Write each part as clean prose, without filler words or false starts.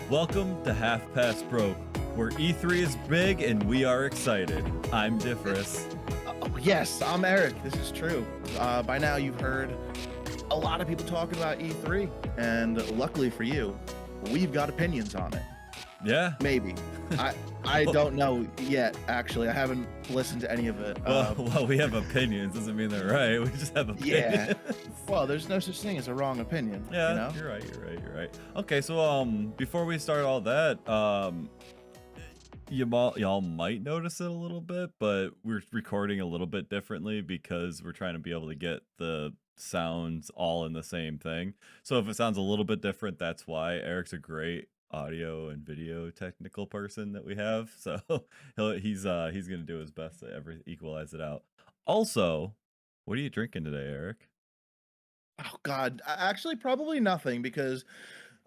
Welcome to Half Past Broke, where E3 is big and we are excited. I'm Differus. Yes, I'm Eric. This is true. By now, you've heard a lot of people talking about E3, and luckily for you, we've got opinions on it. Yeah. Maybe. I don't know yet, actually. I haven't listened to any of it. Well, we have opinions. Doesn't mean they're right. We just have opinions. Yeah. Well, there's no such thing as a wrong opinion. Yeah, you know? You're right. Okay, so before we start all that, y'all might notice it a little bit, but we're recording a little bit differently because we're trying to be able to get the sounds all in the same thing. So if it sounds a little bit different, that's why. Eric's a great audio and video technical person that we have, so he's gonna do his best to equalize it out. Also, what are you drinking today, Eric? Oh, God. Actually, probably nothing because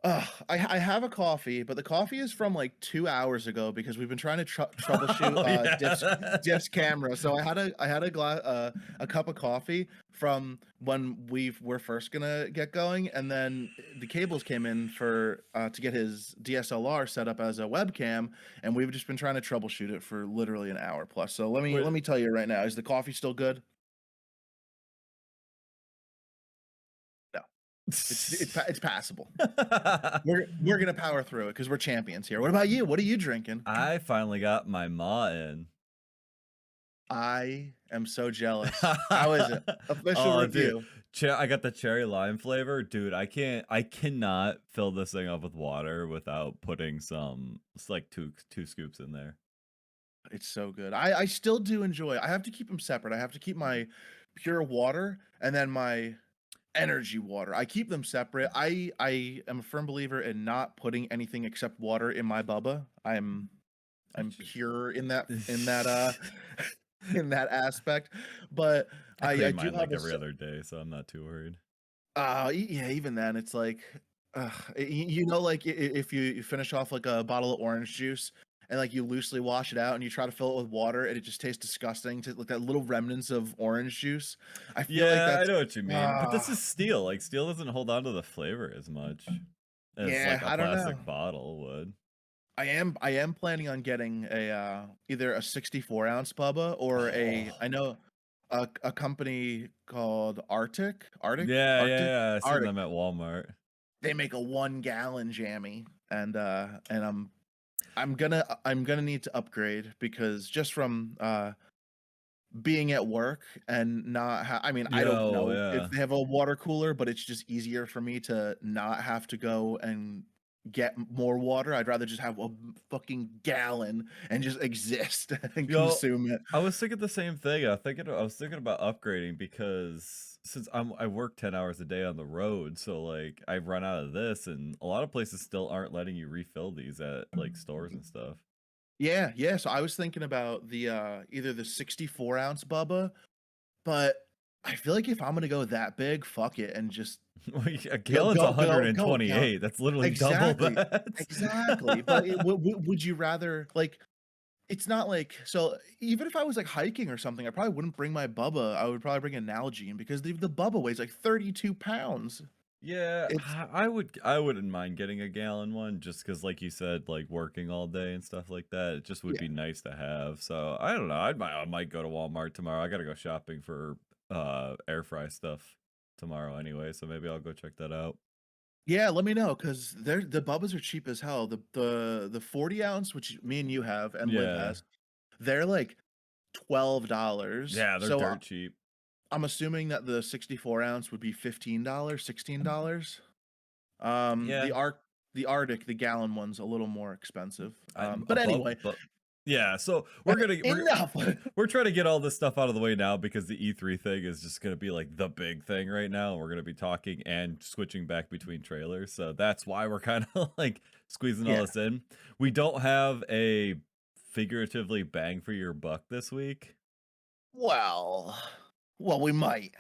I have a coffee, but the coffee is from like 2 hours ago because we've been trying to troubleshoot Diff's camera. So I had a cup of coffee from when we were first gonna get going, and then the cables came in for to get his DSLR set up as a webcam, and we've just been trying to troubleshoot it for literally an hour plus. So let me tell you right now, is the coffee still good? No. It's passable. We're gonna power through it because we're champions here. What about you? What are you drinking? I finally got my Ma in. I am so jealous. How is it? Official review. Dude, I got the cherry lime flavor, dude. I cannot fill this thing up with water without putting some. It's like two scoops in there. It's so good. I still do enjoy it. I have to keep them separate. I have to keep my pure water and then my energy water. I keep them separate. I am a firm believer in not putting anything except water in my bubba. I'm pure in that in that aspect. But I clean do mine have like every other day, so I'm not too worried. yeah, even then it's like you know, like if you finish off like a bottle of orange juice and like you loosely wash it out and you try to fill it with water and it just tastes disgusting to like that little remnants of orange juice. I feel like that's, I know what you mean. But this is steel. Like steel doesn't hold on to the flavor as much as like a plastic bottle would. I am planning on getting a either a 64-ounce Bubba or I know a company called Arctic. Yeah. I seen them at Walmart. They make a 1-gallon jammy, and I'm gonna need to upgrade because just from being at work and not I mean, I don't know if they have a water cooler, but it's just easier for me to not have to go and get more water. I'd rather just have a fucking gallon and just exist and consume it. I was thinking the same thing. I was thinking about upgrading because since I work 10 hours a day on the road, so like I've run out of this, and a lot of places still aren't letting you refill these at like stores and stuff. Yeah. So I was thinking about the either the 64-ounce Bubba, but I feel like if I'm gonna go that big, fuck it, and just a gallon's 128. That's literally double that. Exactly. But would you rather like? It's not like so. Even if I was like hiking or something, I probably wouldn't bring my Bubba. I would probably bring a Nalgene because the Bubba weighs like 32 pounds. Yeah, I wouldn't mind getting a gallon one just because, like you said, like working all day and stuff like that. It just would be nice to have. So I don't know. I might go to Walmart tomorrow. I gotta go shopping for air fry stuff tomorrow anyway, so maybe I'll go check that out. Yeah, let me know because the Bubbas are cheap as hell. The 40-ounce, which me and you have and Liv has, they're like $12. Yeah, they're dirt cheap. I'm assuming that the 64-ounce would be $15, $16. The Arctic, the gallon one's a little more expensive. But anyway. Yeah, so we're trying to get all this stuff out of the way now because the E3 thing is just gonna be like the big thing right now. We're gonna be talking and switching back between trailers, so that's why we're kind of like squeezing all this in. We don't have a figuratively bang for your buck this week. Well, we might.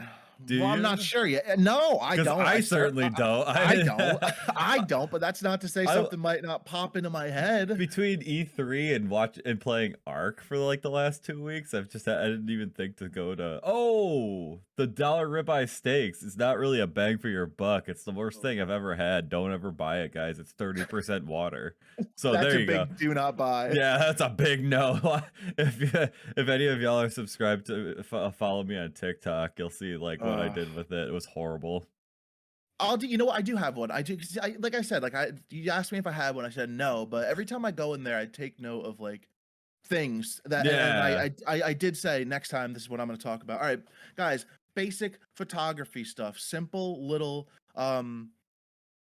Do Well, I'm not you? sure yet. No, I Because don't. I certainly don't. I don't. I don't, but that's not to say I something might not pop into my head. between E3 and watch and playing Ark for like the last 2 weeks, I didn't even think to go to the dollar ribeye steaks. It's not really a bang for your buck. It's the worst thing I've ever had. Don't ever buy it, guys. It's 30% water. So That's there a you go. big do not buy. Yeah, that's a big no. If any of y'all are subscribed to follow me on TikTok, you'll see like what I Uh, did with it. It was horrible. I'll do. You know what? I do have one. I do. 'Cause like I said, you asked me if I had one. I said no, but every time I go in there, I take note of like things that, and Yeah. I did say next time this is what I'm going to talk about. All right, guys, basic photography stuff, simple little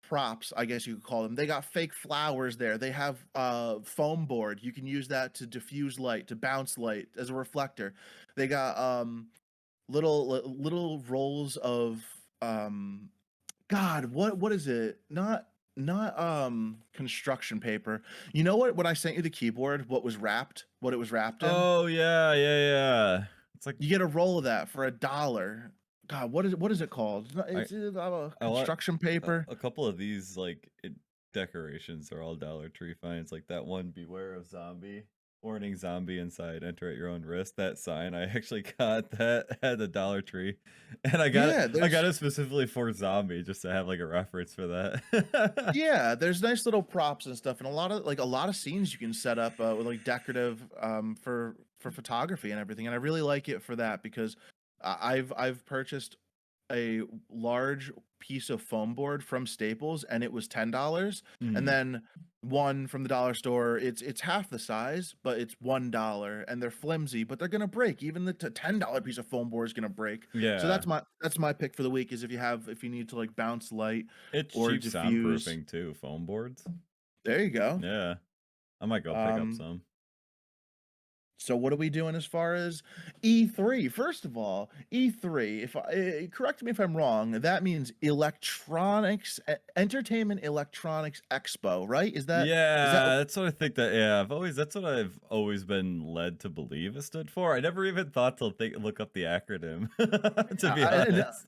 props, I guess you could call them. They got fake flowers there. They have foam board. You can use that to diffuse light, to bounce light as a reflector. They got little rolls of God, what is it? Not construction paper. You know what? When I sent you the keyboard, what it was wrapped in? Oh yeah, yeah, yeah. It's like You get a roll of that for $1. God, what is it called? I I want Construction paper. a couple of these decorations are all Dollar Tree finds. Like that one, beware of zombie. Warning zombie inside, enter at your own risk. That sign, I actually got that at the Dollar Tree. And Yeah, I got there's it specifically for zombie just to have like a reference for that. Yeah, there's nice little props and stuff, and a lot of scenes you can set up with like decorative for photography and everything. And I really like it for that because I've purchased a large piece of foam board from Staples and it was $10, and Mm, then one from the dollar store, it's half the size, but it's $1, and they're flimsy, but they're gonna break. Even the $10 piece of foam board is gonna break. So yeah. that's my pick for the week is if you need to like bounce light It's or cheap diffuse. soundproofing too, foam boards. There you go. Yeah. I might go pick up Um, some. so what are we doing as far as E3? First of all, E3, if correct me if I'm wrong, that means Entertainment Electronics Expo, right? Is that Yeah, that's what I think that yeah, that's what I've always been led to believe it stood for. I never even thought to look up the acronym, to be and, honest.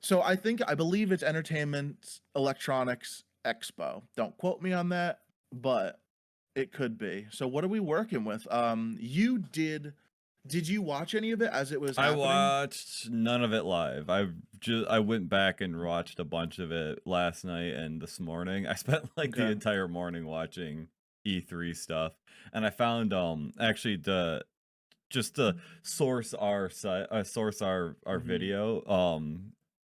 so I believe it's Entertainment Electronics Expo. Don't quote me on that, but it could be. So what are we working with? Did you watch any of it as it was I happening? watched none of it live. I went back and watched a bunch of it last night and this morning. I spent like the Okay. entire morning watching E3 stuff, and I found actually the just to source our Mhm. video,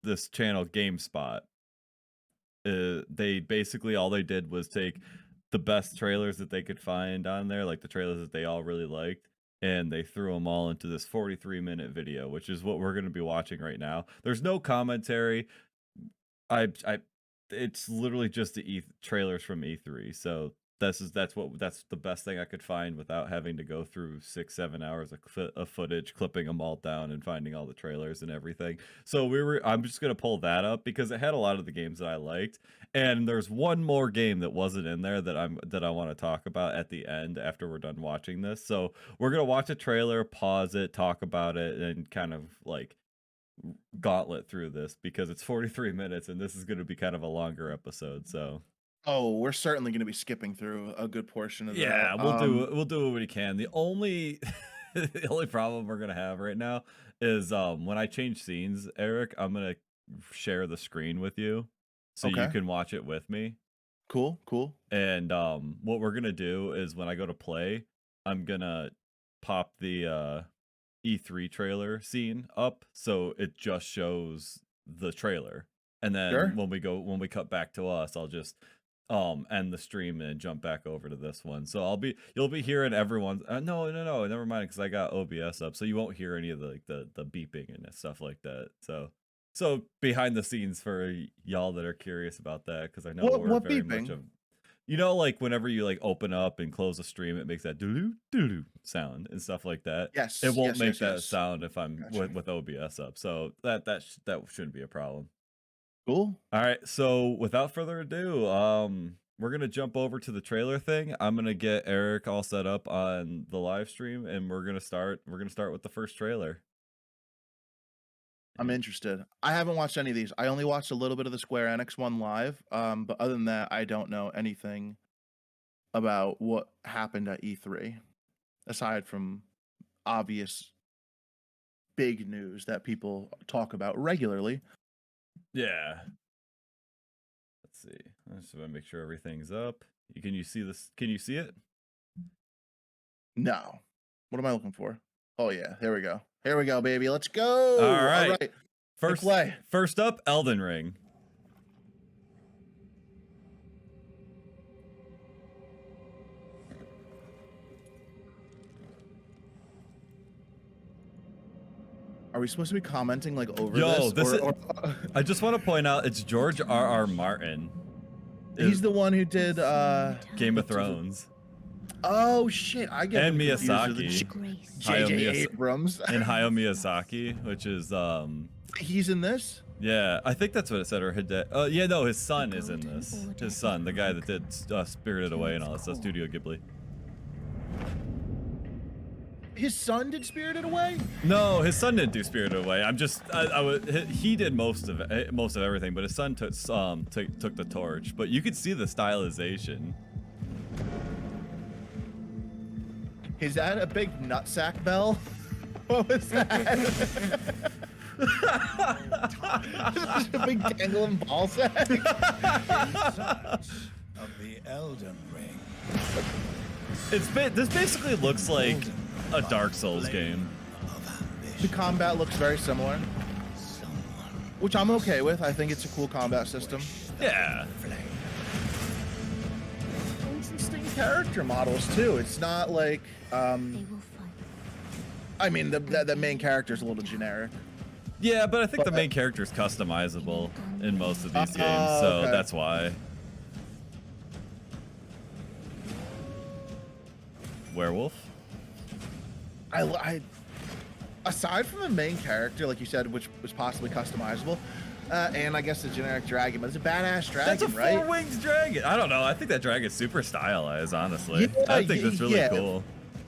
this channel GameSpot, they basically all they did was take the best trailers that they could find on there, like the trailers that they all really liked, and they threw them all into this 43-minute video, which is what we're going to be watching right now. There's no commentary. I it's literally just the trailers from E3. So that's the best thing I could find without having to go through 6 7 hours of footage, clipping them all down and finding all the trailers and everything. So I'm just gonna pull that up because it had a lot of the games that I liked, and there's one more game that wasn't in there that I want to talk about at the end after we're done watching this. So we're gonna watch a trailer, pause it, talk about it, and kind of like gauntlet through this because it's 43 minutes and this is going to be kind of a longer episode. So, Oh, we're certainly gonna be skipping through a good portion of that. yeah, we'll do what we can. The only the only problem we're going to have right now is when I change scenes, Eric, I'm going to share the screen with you so you Okay. can watch it with me. Cool, cool. And what we're going to do is when I go to play, I'm going to pop the E3 trailer scene up so it just shows the trailer. And then Sure. when we cut back to us, I'll just end the stream and jump back over to this one. So you'll be hearing everyone's no, never mind cuz I got OBS up. So you won't hear any of the the beeping and stuff like that. So behind the scenes for y'all that are curious about that cuz I know we're What very much beeping? of like whenever you like open up and close a stream, it makes that doo doo doo sound and stuff like that. It Yes, won't yes, make yes, that yes. sound if I'm Gotcha. with OBS up. So that shouldn't be a problem. Cool. All right. So without further ado, we're gonna jump over to the trailer thing. I'm gonna get Eric all set up on the live stream, and we're gonna start. We're gonna start with the first trailer. I'm interested. I haven't watched any of these. I only watched a little bit of the Square Enix one live, but other than that, I don't know anything about what happened at E3, aside from obvious big news that people talk about regularly. Yeah. Let's see. I just want to make sure everything's up. Can you see this? Can you see it? No. What am I looking for? Oh yeah, here we go. Here we go, baby. Let's go. All right. All right. First, play. first up, Elden Ring. Are we supposed to be commenting like over Yo, this? I just want to point out it's George R.R. Martin. He's the one who did Game of Thrones. Oh shit! I get and confused with Miyazaki. J.J. Abrams and Hayao Miyazaki, which is He's in this. Yeah, I think that's what it said. Or yeah, no, his son is in this. His son, the guy that did Spirited Away and all that stuff, Studio Ghibli. His son did Spirited Away? No, his son didn't do Spirited Away. I'm just, he did most of everything, but his son took the torch. But you could see the stylization. Is that a big nutsack bell? What was that? A big dangling ball sack? Of the Elden Ring. This basically looks like a Dark Souls game. The combat looks very similar, which I'm okay with. I think it's a cool combat system. Yeah. Interesting character models too. It's not like, I mean, the main character is a little generic. Yeah, but I think the main character is customizable in most of these games, so okay. That's why. Werewolf? I aside from the main character, like you said, which was possibly customizable, and I guess the generic dragon, but it's a badass dragon, That's a right? four-winged dragon. I don't know. I think that dragon's super stylized, honestly. Yeah, I think that's really cool.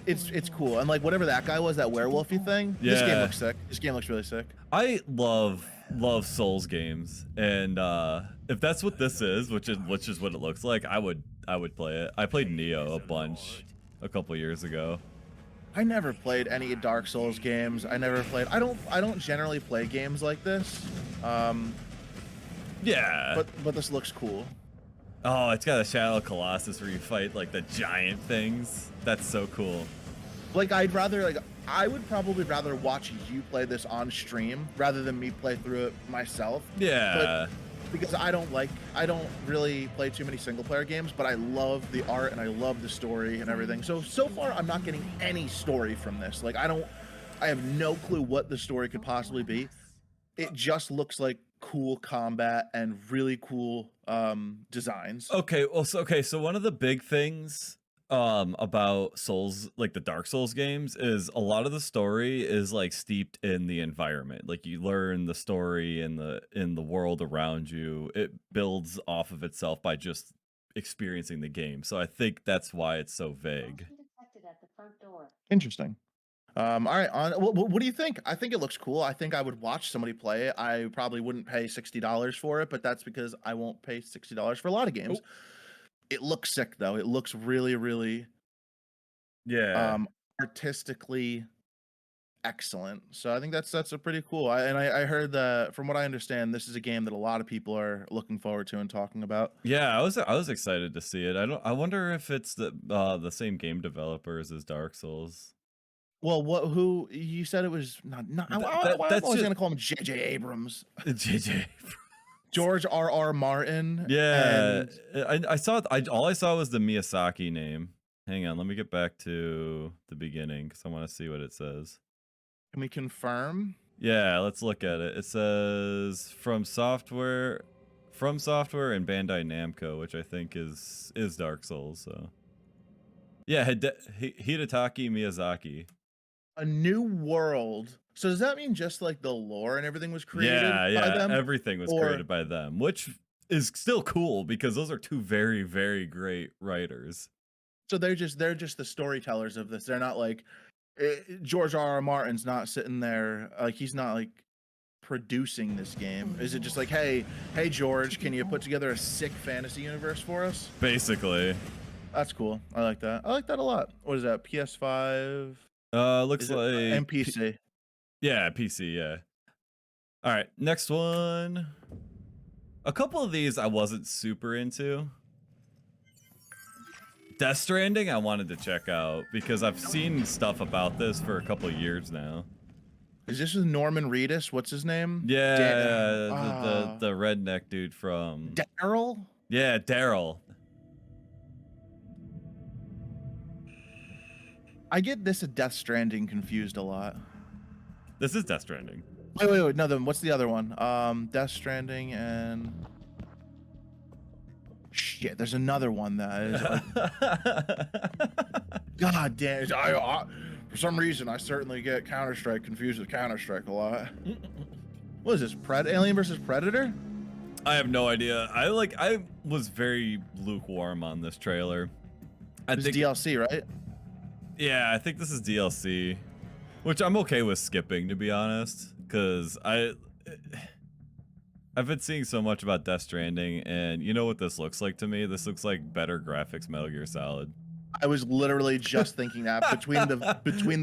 It's cool, and like whatever that guy was, that werewolfy thing. Yeah. This game looks sick. This game looks really sick. I love Souls games, and if that's what this is, which is what it looks like, I would play it. I played Neo a bunch a couple years ago. I never played any Dark Souls games. I don't generally play games like this. Yeah. But this looks cool. Oh, it's got a Shadow of Colossus where you fight like the giant things. That's so cool. Like I would probably rather watch you play this on stream rather than me play through it myself. Yeah. Because I don't really play too many single player games, but I love the art and I love the story and everything. So far I'm not getting any story from this. Like I have no clue what the story could possibly be. It just looks like cool combat and really cool designs. Okay, well, so one of the big things about Souls, like the Dark Souls games, is a lot of the story is like steeped in the environment. Like you learn the story in the world around you. It builds off of itself by just experiencing the game. So I think that's why it's so vague. Interesting. All right. What do you think? I think it looks cool. I think I would watch somebody play it. I probably wouldn't pay $60 for it, but that's because I won't pay $60 for a lot of games. Oh. It looks sick though. It looks really, really, artistically excellent. So I think that's a pretty cool. I heard that from what I understand, this is a game that a lot of people are looking forward to and talking about. Yeah, I was excited to see it. I wonder if it's the same game developers as Dark Souls. Well, who you said it was not I'm always gonna call him J.J. Abrams. J.J. George R.R. Martin. Yeah, I saw all I saw was the Miyazaki name. Hang on, let me get back to the beginning because I want to see what it says. Can we confirm? Yeah, let's look at it. It says From Software and Bandai Namco, which I think is Dark Souls. So yeah, Hidetaka Miyazaki. A new world. So does that mean just like the lore and everything was created by them? Yeah, everything was created by them, which is still cool because those are two very, very great writers. So they're just the storytellers of this. They're not like George R.R. Martin's not sitting there like he's not like producing this game? Is it just like, hey George, can you put together a sick fantasy universe for us? Basically. That's cool. I like that. I like that a lot. What is that? PS5? Looks like and PC. Yeah, PC, yeah. All right, next one. A couple of these I wasn't super into. Death Stranding I wanted to check out because I've seen stuff about this for a couple of years now. Is this with Norman Reedus? What's his name? Yeah, the redneck dude from Daryl? Yeah, Daryl. I get this and Death Stranding confused a lot. This is Death Stranding. Wait. No, then what's the other one? Death Stranding and shit. There's another one that is. God damn it! For some reason, I certainly get Counter-Strike confused with Counter-Strike a lot. What is this? Alien versus Predator? I have no idea. I was very lukewarm on this trailer. I think DLC, right? Yeah, I think this is DLC, which I'm okay with skipping, to be honest, because I've been seeing so much about Death Stranding, and you know what this looks like to me? This looks like better graphics Metal Gear Solid. I was literally just thinking that between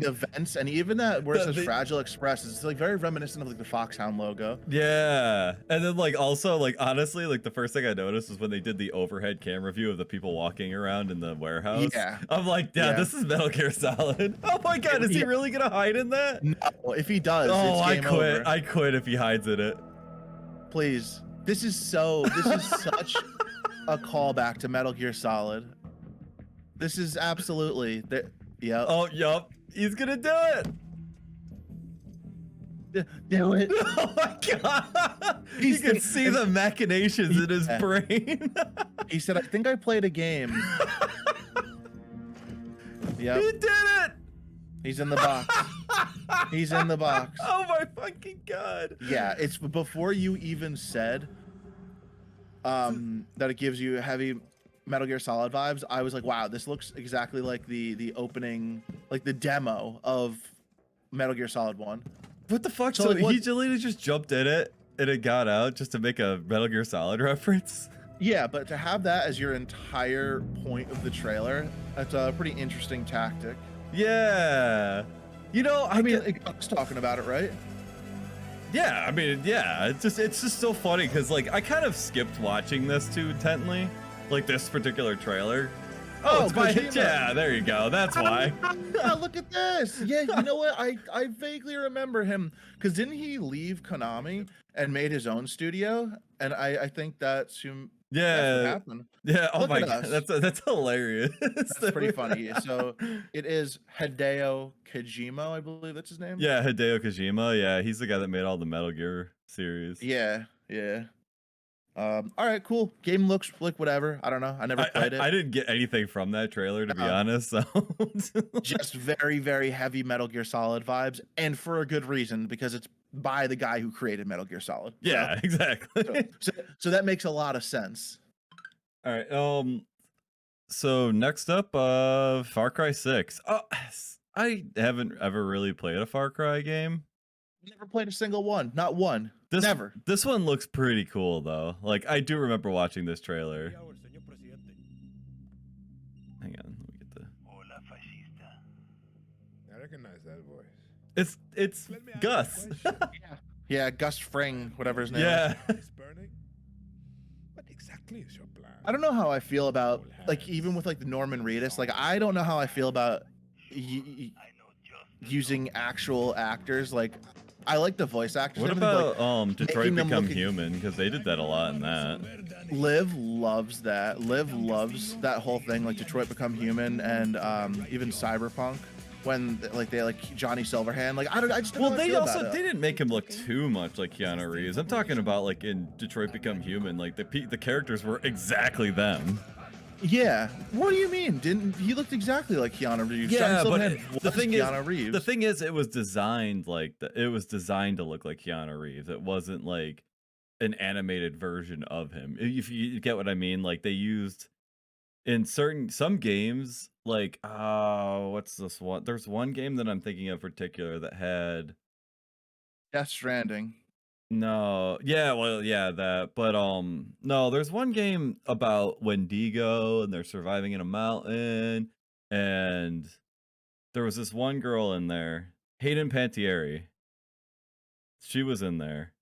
the vents and even that where it says Fragile Express, it's like very reminiscent of like the Foxhound logo. Yeah, and then like also like honestly like the first thing I noticed was when they did the overhead camera view of the people walking around in the warehouse. Yeah, I'm like, yeah. This is Metal Gear Solid. Oh my god, is he really gonna hide in that? No, if he does, oh, it's I game quit. over. I quit if he hides in it. Please, this is such a callback to Metal Gear Solid. This is absolutely yeah. Oh, yup. He's gonna do it. Do it. Oh my god. You can see the machinations in his brain. He said, I think I played a game. Yeah. He did it. He's in the box. He's in the box. Oh my fucking god. Yeah, it's before you even said that it gives you heavy Metal Gear Solid vibes. I was like, wow, this looks exactly like the opening, like the demo of Metal Gear Solid 1. What the fuck? So he just jumped in it and it got out just to make a Metal Gear Solid reference? Yeah, but to have that as your entire point of the trailer, that's a pretty interesting tactic. Yeah. You know, I mean, I was talking about it, right? Yeah, I mean, yeah, it's just so funny because like I kind of skipped watching this too intently, like this particular trailer. Oh, it's my yeah, there you go. That's why. Yeah, look at this. Yeah, you know what? I vaguely remember him because didn't he leave Konami and made his own studio? And I think that's him. Yeah, that's what happened. Yeah. Oh my god, that's hilarious. That's pretty funny. So it is Hideo Kojima, I believe that's his name. Yeah, Hideo Kojima. Yeah, he's the guy that made all the Metal Gear series. Yeah. All right, cool. Game looks like whatever. I don't know. I never played it. I didn't get anything from that trailer, to be honest. So just very, very heavy Metal Gear Solid vibes, and for a good reason because it's by the guy who created Metal Gear Solid. Yeah, exactly. So that makes a lot of sense. All right. So next up, Far Cry 6. I haven't ever really played a Far Cry game. Never played a single one. Not one. Never. This one looks pretty cool though. Like I do remember watching this trailer. Hang on, let me get the. I recognize that voice. It's Gus. Yeah, Gus Fring, whatever his name. Yeah. What exactly is your plan? I don't know how I feel about like even with like the Norman Reedus. Like I don't know how I feel about using actual actors. Like I like the voice actors. What about Detroit Become Human? Because they did that a lot in that. Liv loves that. Liv loves that whole thing, like Detroit Become Human and even Cyberpunk. When they like Johnny Silverhand, like I just don't know they didn't make him look too much like Keanu Reeves. I'm talking about like in Detroit Become Human, like the characters were exactly them. Yeah. What do you mean? Didn't he looked exactly like Keanu Reeves? Yeah, but the thing is, it was designed to look like Keanu Reeves. It wasn't like an animated version of him. If you get what I mean, like they used in some games, like what's this one? There's one game that I'm thinking of particular that had Death Stranding. No, yeah, well, yeah, that, but no, there's one game about Wendigo and they're surviving in a mountain, and there was this one girl in there, Hayden Panettiere. She was in there,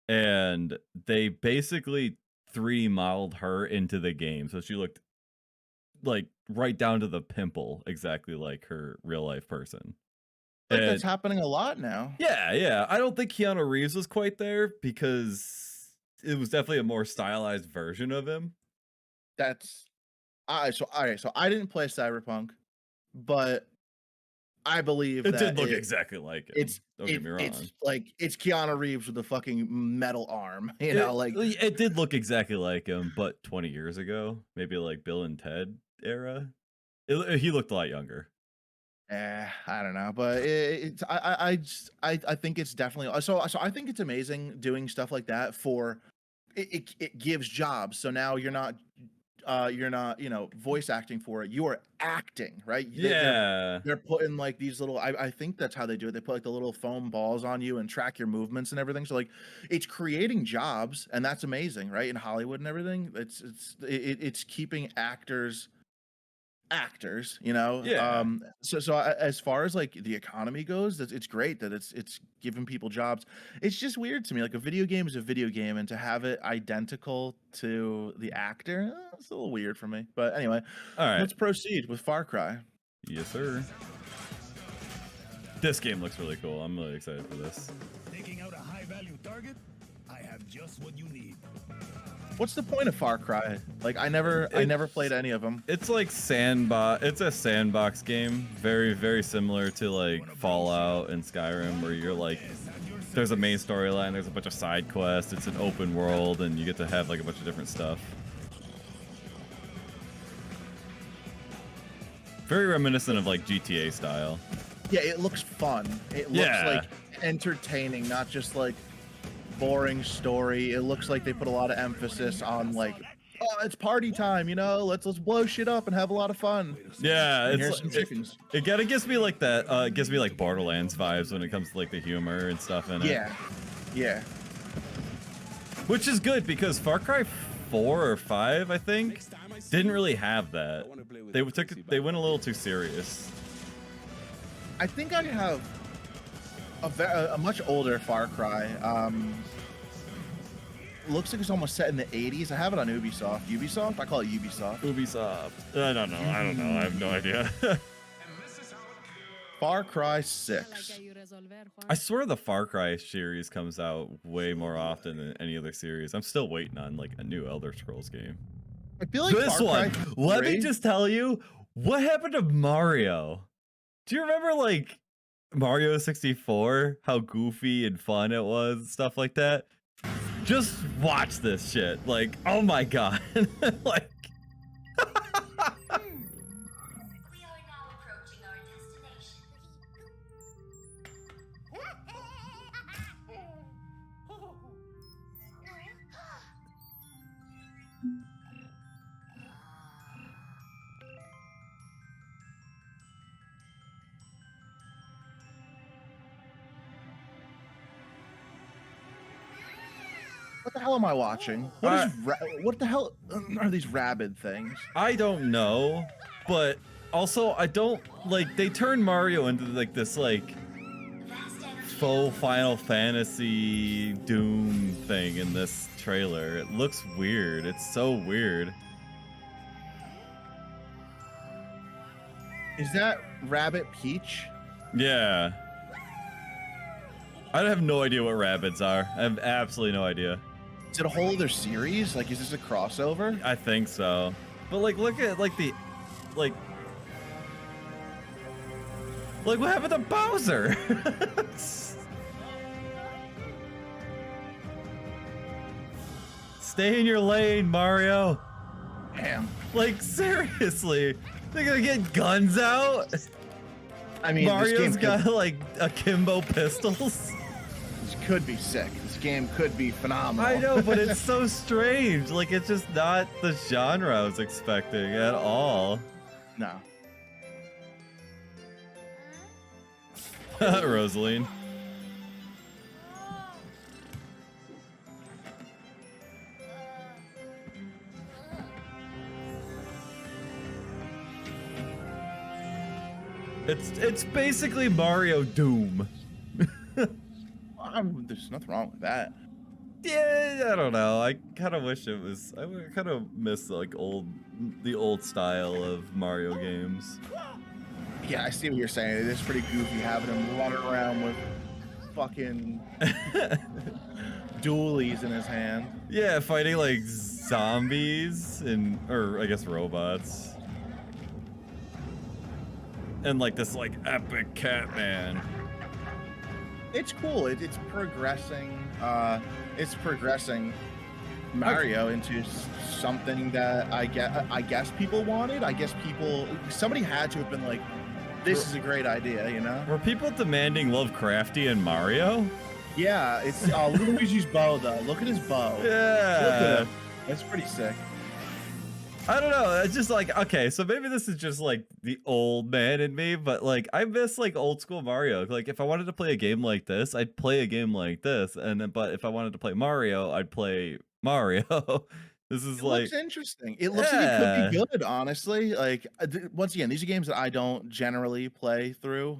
and they basically 3D modeled her into the game, so she looked like right down to the pimple, exactly like her real life person. Like that's And happening a lot now. yeah, yeah. I don't think Keanu Reeves was quite there because it was definitely a more stylized version of him. That's so all right. So I didn't play Cyberpunk, but I believe It that did look exactly like him. Don't get me wrong. it's like it's Keanu Reeves with a fucking metal arm, you It, know, like it did look exactly like him, but 20 years ago, maybe like Bill and Ted era. He looked a lot younger. I don't know, but it's I think it's definitely so I think it's amazing doing stuff like that for it gives jobs. So now you're not, you know, voice acting for it. You are acting, right? Yeah. They're putting like these little I think that's how they do it. They put like the little foam balls on you and track your movements and everything. So like it's creating jobs and that's amazing, right? In Hollywood and everything. It's keeping actors, you know. Yeah. As far as like the economy goes, it's great that it's giving people jobs. It's just weird to me, like a video game is a video game, and to have it identical to the actor, it's a little weird for me. But anyway, All right. let's proceed with Far Cry. Yes, sir. This game looks really cool. I'm really excited for this. Taking out a high-value target? I have just what you need. What's the point of Far Cry? Like I never played any of them. It's like it's a sandbox game, very very similar to like Fallout and Skyrim, where you're like there's a main storyline, there's a bunch of side quests, it's an open world, and you get to have like a bunch of different stuff. Very reminiscent of like GTA style. Yeah, it looks fun. It looks like entertaining, not just like boring story. It looks like they put a lot of emphasis on like, oh, it's party time, you know, let's blow shit up and have a lot of fun. Yeah, and here's some chickens. It kind of gives me like that. It gives me like Borderlands vibes when it comes to like the humor and stuff in it. Yeah. Which is good because Far Cry 4 or 5, I think, didn't really have that. They went a little too serious. I think I have a much older Far Cry. Looks like it's almost set in the 80s. I have it on Ubisoft. Ubisoft? I call it Ubisoft. Ubisoft. I don't know. I have no idea. Far Cry 6. I swear the Far Cry series comes out way more often than any other series. I'm still waiting on like a new Elder Scrolls game. I feel like This Far one. Cry Let 3 me just tell you, what happened to Mario? Do you remember like Mario 64? How goofy and fun it was, and stuff like that. Just watch this shit. Like, oh my god. Like We are now approaching our destination. What the hell am I watching? What the hell are these rabid things? I don't know, but also I don't like they turned Mario into like this like faux Final Fantasy Doom thing in this trailer. It looks weird. It's so weird. Is that Rabbit Peach? Yeah. I have no idea what rabbits are. I have absolutely no idea. Is it a whole other series? Like, is this a crossover? I think so. But like, look at like the, like what happened to Bowser? Stay in your lane, Mario. Damn. Like seriously, they're gonna get guns out. I mean, Mario's got like akimbo pistols. This could be sick. This game could be phenomenal. I know, but it's so strange. Like, it's just not the genre I was expecting at all. No. Rosaline. It's basically Mario Doom. There's nothing wrong with that. Yeah, I don't know. I kind of wish it was. I kind of miss like the old style of Mario games. Yeah, I see what you're saying. It is pretty goofy having him running around with fucking dualies in his hand. Yeah, fighting like zombies or I guess robots. And like this like epic Catman. It's cool. It's progressing. It's progressing Mario into something that I guess people wanted. I guess somebody had to have been like, this is a great idea, you know? Were people demanding Lovecraftian Mario? Yeah, it's look at Luigi's bow though. Look at his bow. Yeah. Look at him. That's pretty sick. I don't know. It's just like, okay, so maybe this is just like the old man in me, but like I miss like old school Mario. Like if I wanted to play a game like this, I'd play a game like this, and then but if I wanted to play Mario, I'd play Mario. This is It like looks interesting. It looks like it could be good, honestly. Like once again, these are games that I don't generally play through.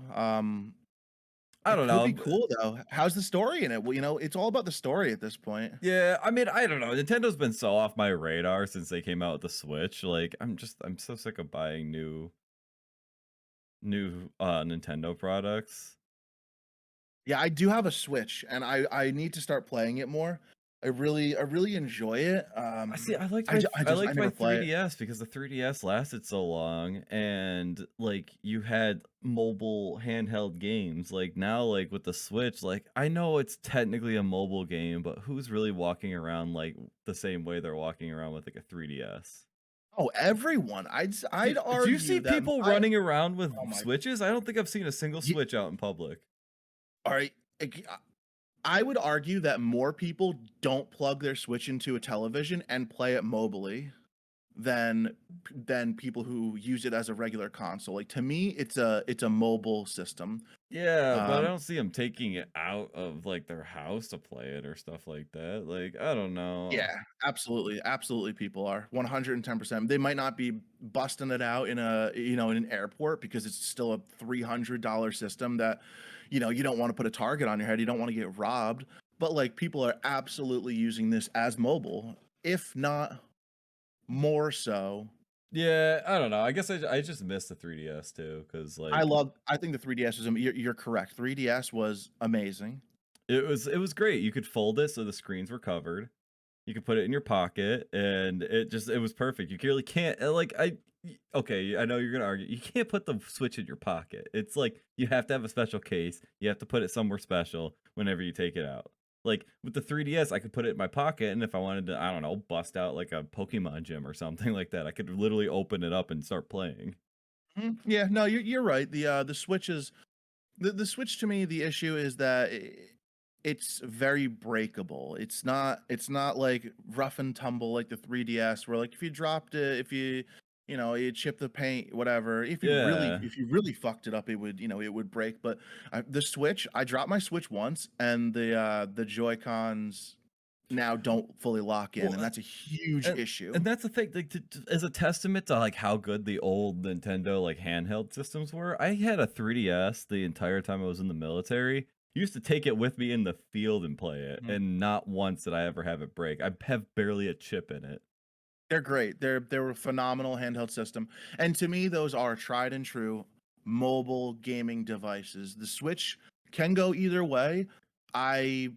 I don't know. It could be cool though. How's the story in it? Well, you know, it's all about the story at this point. Yeah, I mean, I don't know. Nintendo's been so off my radar since they came out with the Switch. Like, I'm so sick of buying new Nintendo products. Yeah, I do have a Switch, and I need to start playing it more. I really enjoy it. I see. I like I my never play it. 3DS because the 3DS lasted so long, and like you had mobile handheld games. Like now, like with the Switch, like I know it's technically a mobile game, but who's really walking around like the same way they're walking around with like a 3DS? Oh, everyone. I'd argue. Do you see that people running around with Oh my- Switches? I don't think I've seen a single Switch out in public. All right. I would argue that more people don't plug their Switch into a television and play it mobily than people who use it as a regular console. Like to me, it's a mobile system. Yeah, but I don't see them taking it out of like their house to play it or stuff like that. Like, I don't know. Yeah, absolutely. People are 110%. They might not be busting it out in in an airport because it's still a $300 system that, you don't want to put a target on your head. You don't want to get robbed. But like people are absolutely using this as mobile, if not more so. Yeah, I don't know. I guess I just missed the 3DS too, because like I think the 3DS was you're correct. 3DS was amazing. it was great. You could fold it so the screens were covered. You could put it in your pocket, and it was perfect. You really can't okay, I know you're gonna argue. You can't put the Switch in your pocket. It's like you have to have a special case. You have to put it somewhere special whenever you take it out. Like with the 3DS, I could put it in my pocket, and if I wanted to, I don't know, bust out like a Pokemon gym or something like that, I could literally open it up and start playing. Yeah, no, you're right. The Switch is the Switch to me. The issue is that it's very breakable. It's not like rough and tumble like the 3DS, where like if you dropped it, if you you chip the paint, whatever. If you really fucked it up, it would break. But the Switch, I dropped my Switch once, and the Joy-Cons now don't fully lock in, and that's a huge issue. And that's the thing, like as a testament to like how good the old Nintendo like handheld systems were. I had a 3DS the entire time I was in the military. Used to take it with me in the field and play it, and not once did I ever have it break. I have barely a chip in it. They're great. They're a phenomenal handheld system. And to me, those are tried and true mobile gaming devices. The Switch can go either way. I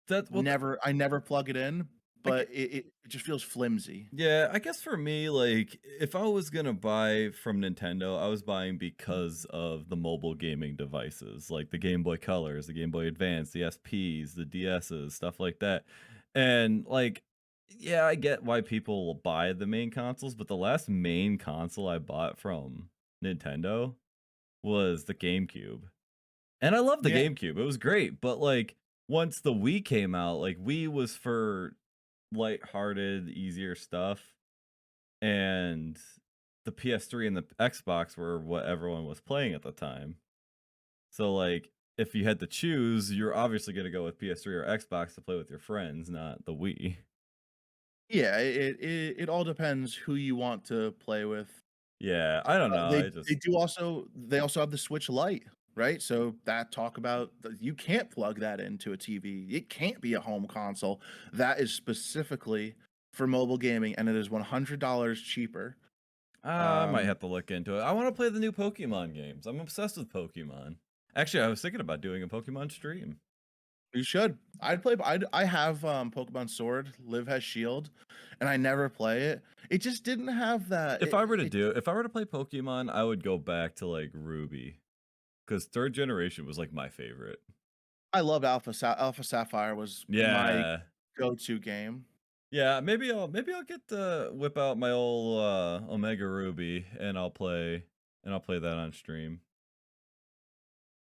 never plug it in, but it just feels flimsy. Yeah, I guess for me, like if I was gonna buy from Nintendo, I was buying because of the mobile gaming devices, like the Game Boy Colors, the Game Boy Advance, the SPs, the DSs, stuff like that. And like yeah, I get why people will buy the main consoles, but the last main console I bought from Nintendo was the GameCube. And I love the GameCube. It was great, but like once the Wii came out, like Wii was for lighthearted, easier stuff, and the PS3 and the Xbox were what everyone was playing at the time. So like if you had to choose, you're obviously going to go with PS3 or Xbox to play with your friends, not the Wii. Yeah, it all depends who you want to play with Yeah, I don't know. I just They also have the Switch Lite, right? So that talk about you can't plug that into a TV. It can't be a home console. That is specifically for mobile gaming, and it is $100 cheaper. I might have to look into it. I want to play the new Pokemon games. I'm obsessed with Pokemon. Actually, I was thinking about doing a Pokemon stream. You should. I have Pokemon Sword. Liv has Shield, and I never play it. It just didn't have that. If I were to play Pokemon, I would go back to like Ruby, because 3rd generation was like my favorite. I loved Alpha Sapphire was my go-to game. Yeah, maybe I'll get to whip out my old Omega Ruby and I'll play that on stream.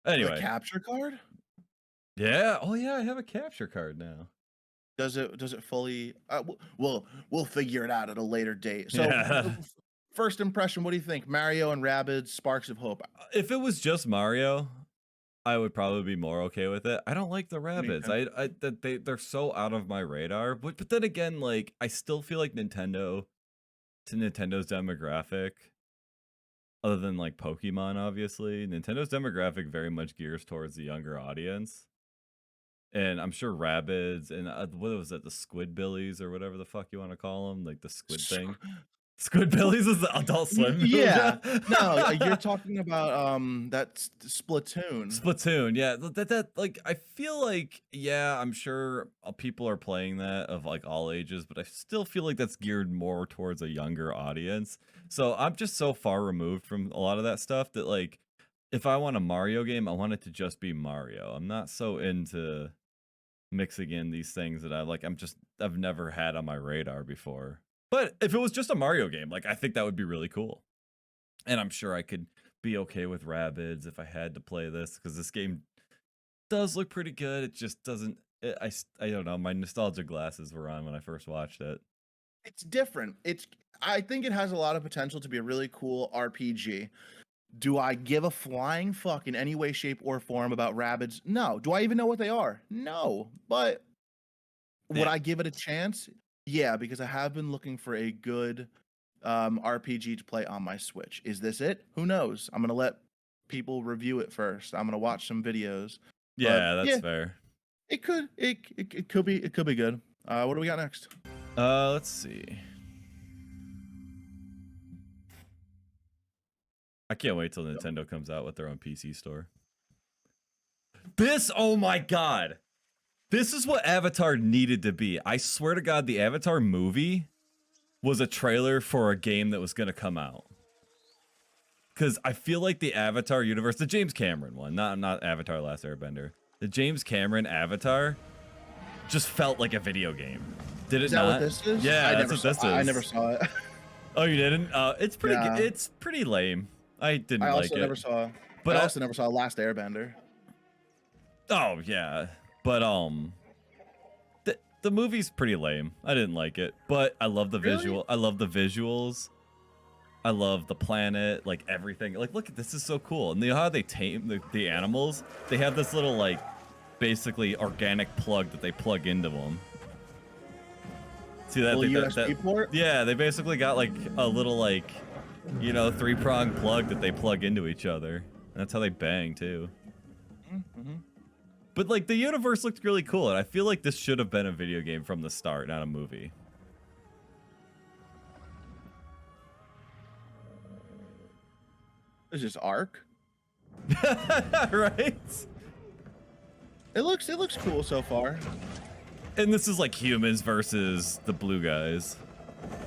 Anyway, The capture card? yeah. Oh yeah, I have a capture card now. Does it fully? We'll figure it out at a later date. So, Yeah. first impression, what do you think? Mario and Rabbids, Sparks of Hope. If it was just Mario, I would probably be more okay with it. I don't like the Rabbids. They're so out of my radar. But then again, like I still feel like Nintendo's demographic, other than like Pokemon, obviously, Nintendo's demographic very much gears towards the younger audience. And I'm sure Rabbids and what was that, the Squidbillies or whatever the fuck you want to call them, like the squid thing. Squidbillies is the Adult Swim movie. Yeah. No, you're talking about that Splatoon. Splatoon, yeah. That like I feel like, yeah, I'm sure people are playing that of like all ages, but I still feel like that's geared more towards a younger audience. So I'm just so far removed from a lot of that stuff that like if I want a Mario game, I want it to just be Mario. I'm not so into mixing in these things that I've never had on my radar before. But if it was just a Mario game, like I think that would be really cool. And I'm sure I could be okay with Rabbids if I had to play this, because this game does look pretty good. It just doesn't. I don't know. My nostalgia glasses were on when I first watched it. It's different. I think it has a lot of potential to be a really cool RPG. Do I give a flying fuck in any way, shape, or form about Rabbids? No. Do I even know what they are? No. But would I give it a chance? Yeah, because I have been looking for a good RPG to play on my Switch. Is this it? Who knows? I'm gonna let people review it first. I'm gonna watch some videos. Yeah, that's fair. It could be good. What do we got next? Let's see. I can't wait till Nintendo comes out with their own PC store. Oh my god. This is what Avatar needed to be. I swear to God, the Avatar movie was a trailer for a game that was going to come out. Because I feel like the Avatar universe, the James Cameron one, not Avatar Last Airbender, the James Cameron Avatar just felt like a video game. Did it not? Is that what this is? Yeah, that's what this is. I never saw it. Oh, you didn't? It's pretty. Yeah. It's pretty lame. I didn't like it. I also never saw Last Airbender. Oh yeah. But the movie's pretty lame. I didn't like it, but I love the visual. I love the visuals. I love the planet, like everything. Like, look, this is so cool. And how they tame the animals. They have this little like, basically organic plug that they plug into them. See that? USB port? Yeah, they basically got like a little like, 3-prong plug that they plug into each other. And that's how they bang too. Mm-hmm. But like the universe looked really cool, and I feel like this should have been a video game from the start, not a movie. Is this Ark? Right? It looks cool so far. And this is like humans versus the blue guys.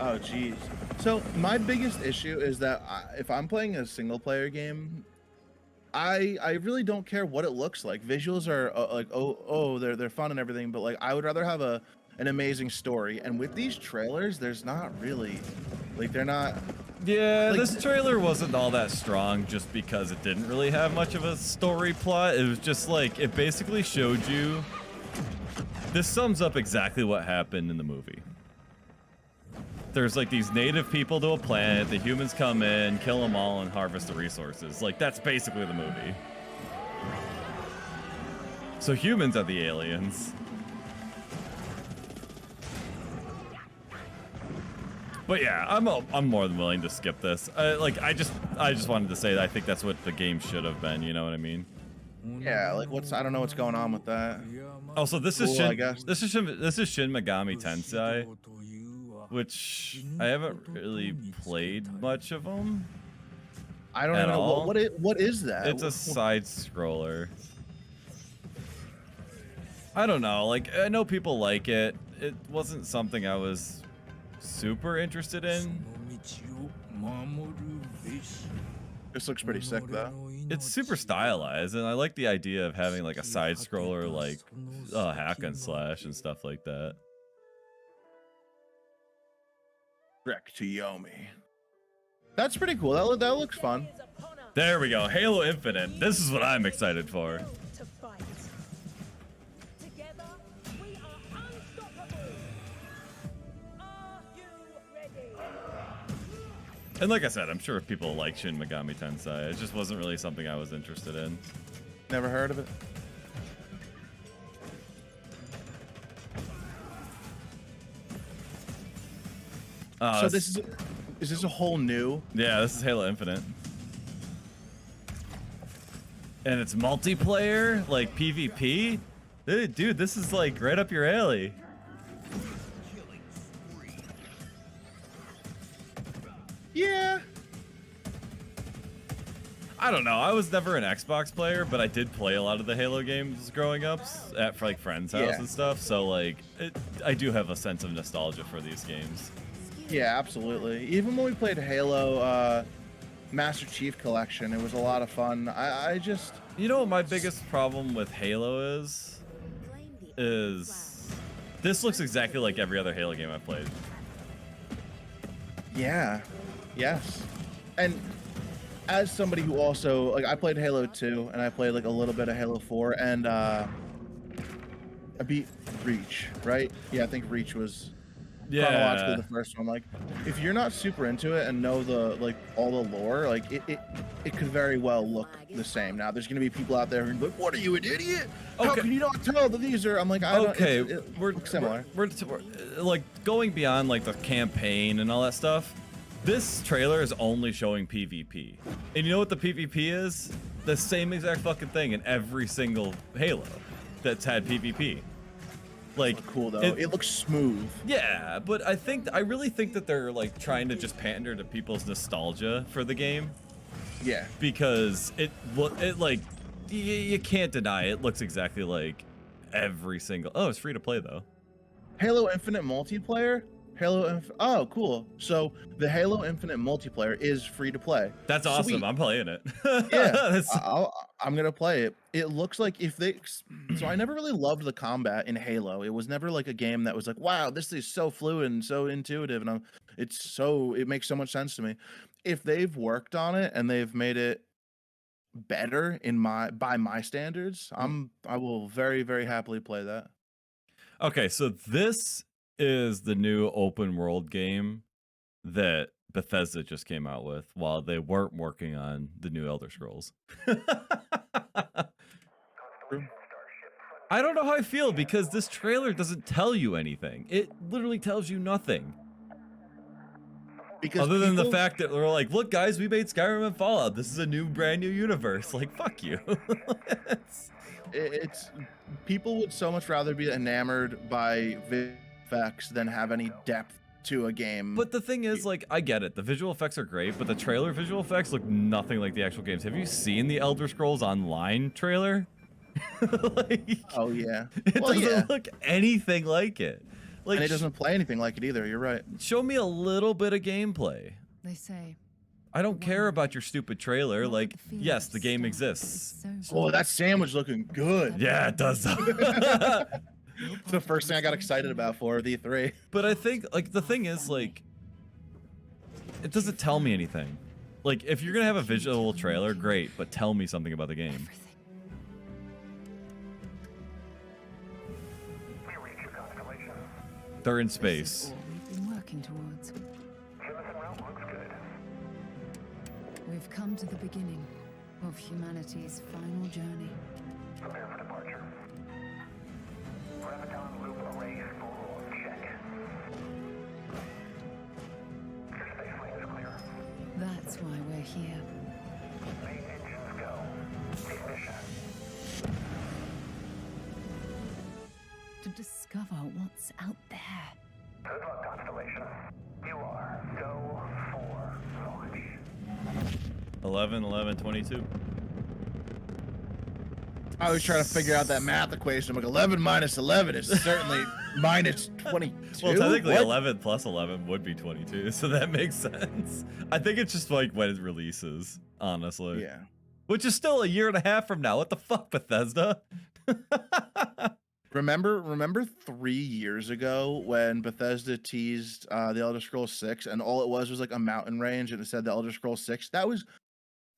Oh jeez. So my biggest issue is that if I'm playing a single player game, I really don't care what it looks like. Visuals are like they're fun and everything, but like I would rather have an amazing story. And with these trailers, there's not really, like they're not. Yeah, like, this trailer wasn't all that strong just because it didn't really have much of a story plot. It was just like it basically showed you. This sums up exactly what happened in the movie. There's like these native people to a planet, the humans come in, kill them all, and harvest the resources. Like, that's basically the movie. So humans are the aliens. But yeah, I'm more than willing to skip this. I just wanted to say that I think that's what the game should have been. You know what I mean? Yeah, like I don't know what's going on with that. Oh, so this is Cool, Shin. I guess. This is Shin Megami Tensei, which I haven't really played much of them. I don't At even know all? what is that? It's a side scroller. I don't know. Like, I know people like it. It wasn't something I was super interested in. This looks pretty sick though. It's super stylized, and I like the idea of having like a side scroller, like hack and slash and stuff like that. Wreck to Yomi. That's pretty cool. That looks fun. There we go. Halo Infinite. This is what I'm excited for. To fight. Together, we are unstoppable. Are you ready? And like I said, I'm sure people like Shin Megami Tensei. It just wasn't really something I was interested in. Never heard of it. So is this a whole new? Yeah, this is Halo Infinite. And it's multiplayer, like PvP? Dude, this is like right up your alley. Yeah. I don't know. I was never an Xbox player, but I did play a lot of the Halo games growing up at like friends' house and stuff. So like, I do have a sense of nostalgia for these games. Yeah, absolutely. Even when we played Halo Master Chief Collection, it was a lot of fun. I just... You know what my biggest problem with Halo is this looks exactly like every other Halo game I've played. Yeah. Yes. And as somebody who also, like, I played Halo 2 and I played like a little bit of Halo 4 and I beat Reach, right? Yeah, I think Reach was chronologically the first one. Like, if you're not super into it and know the like all the lore, like it could very well look the same. Now there's gonna be people out there who are like, "What are you, an idiot? How can you not tell that these are?" I'm like, I don't. We're similar. We're like going beyond like the campaign and all that stuff. This trailer is only showing PvP, and you know what the PvP is? The same exact fucking thing in every single Halo that's had PvP. Like, cool though. It looks smooth. Yeah, but I really think that they're like trying to just pander to people's nostalgia for the game. Yeah. Because it like you can't deny it looks exactly like every single. Oh, it's free to play though. Halo Infinite multiplayer. Oh, cool. So the Halo Infinite multiplayer is free to play. That's awesome. Sweet. I'm playing it. Yeah, I'm gonna play it. It looks like if they. So I never really loved the combat in Halo. It was never like a game that was like, wow, this is so fluid and so intuitive, and it makes so much sense to me. If they've worked on it and they've made it better by my standards, I will very, very happily play that. Okay, so this is the new open world game that Bethesda just came out with while they weren't working on the new Elder Scrolls. I don't know how I feel because this trailer doesn't tell you anything. It literally tells you nothing. Because other than the fact that we're like, look guys, we made Skyrim and Fallout. This is a new brand new universe. Like, fuck you. it's people would so much rather be enamored by effects than have any depth to a game. But the thing is, like, I get it. The visual effects are great, but the trailer visual effects look nothing like the actual games. Have you seen the Elder Scrolls Online trailer? Like, oh yeah. It doesn't look anything like it. Like, and it doesn't play anything like it either. You're right. Show me a little bit of gameplay. They say I don't care about your stupid trailer. Like, yes, the game exists. Oh, that sandwich looking good. Yeah, it does. It's the first thing I got excited about for the E3. But I think, like, the thing is, like, it doesn't tell me anything. Like, if you're gonna have a visual trailer, great, but tell me something about the game. They're in space. We've been working towards. We've come to the beginning of humanity's final journey. Prepare for departure. Graviton loop array full check. That's why we're here. Main engines go. Ignition. To discover what's out there. Good luck, Constellation. You are go for launch. 11, 11, 22. I was trying to figure out that math equation. I'm like, 11 minus 11 is certainly minus 22. Well, technically, What? 11 plus 11 would be 22, so that makes sense. I think it's just like when it releases, honestly. Yeah. Which is still a year and a half from now. What the fuck, Bethesda? Remember 3 years ago when Bethesda teased the Elder Scrolls 6 and all it was like a mountain range and it said the Elder Scrolls 6? That was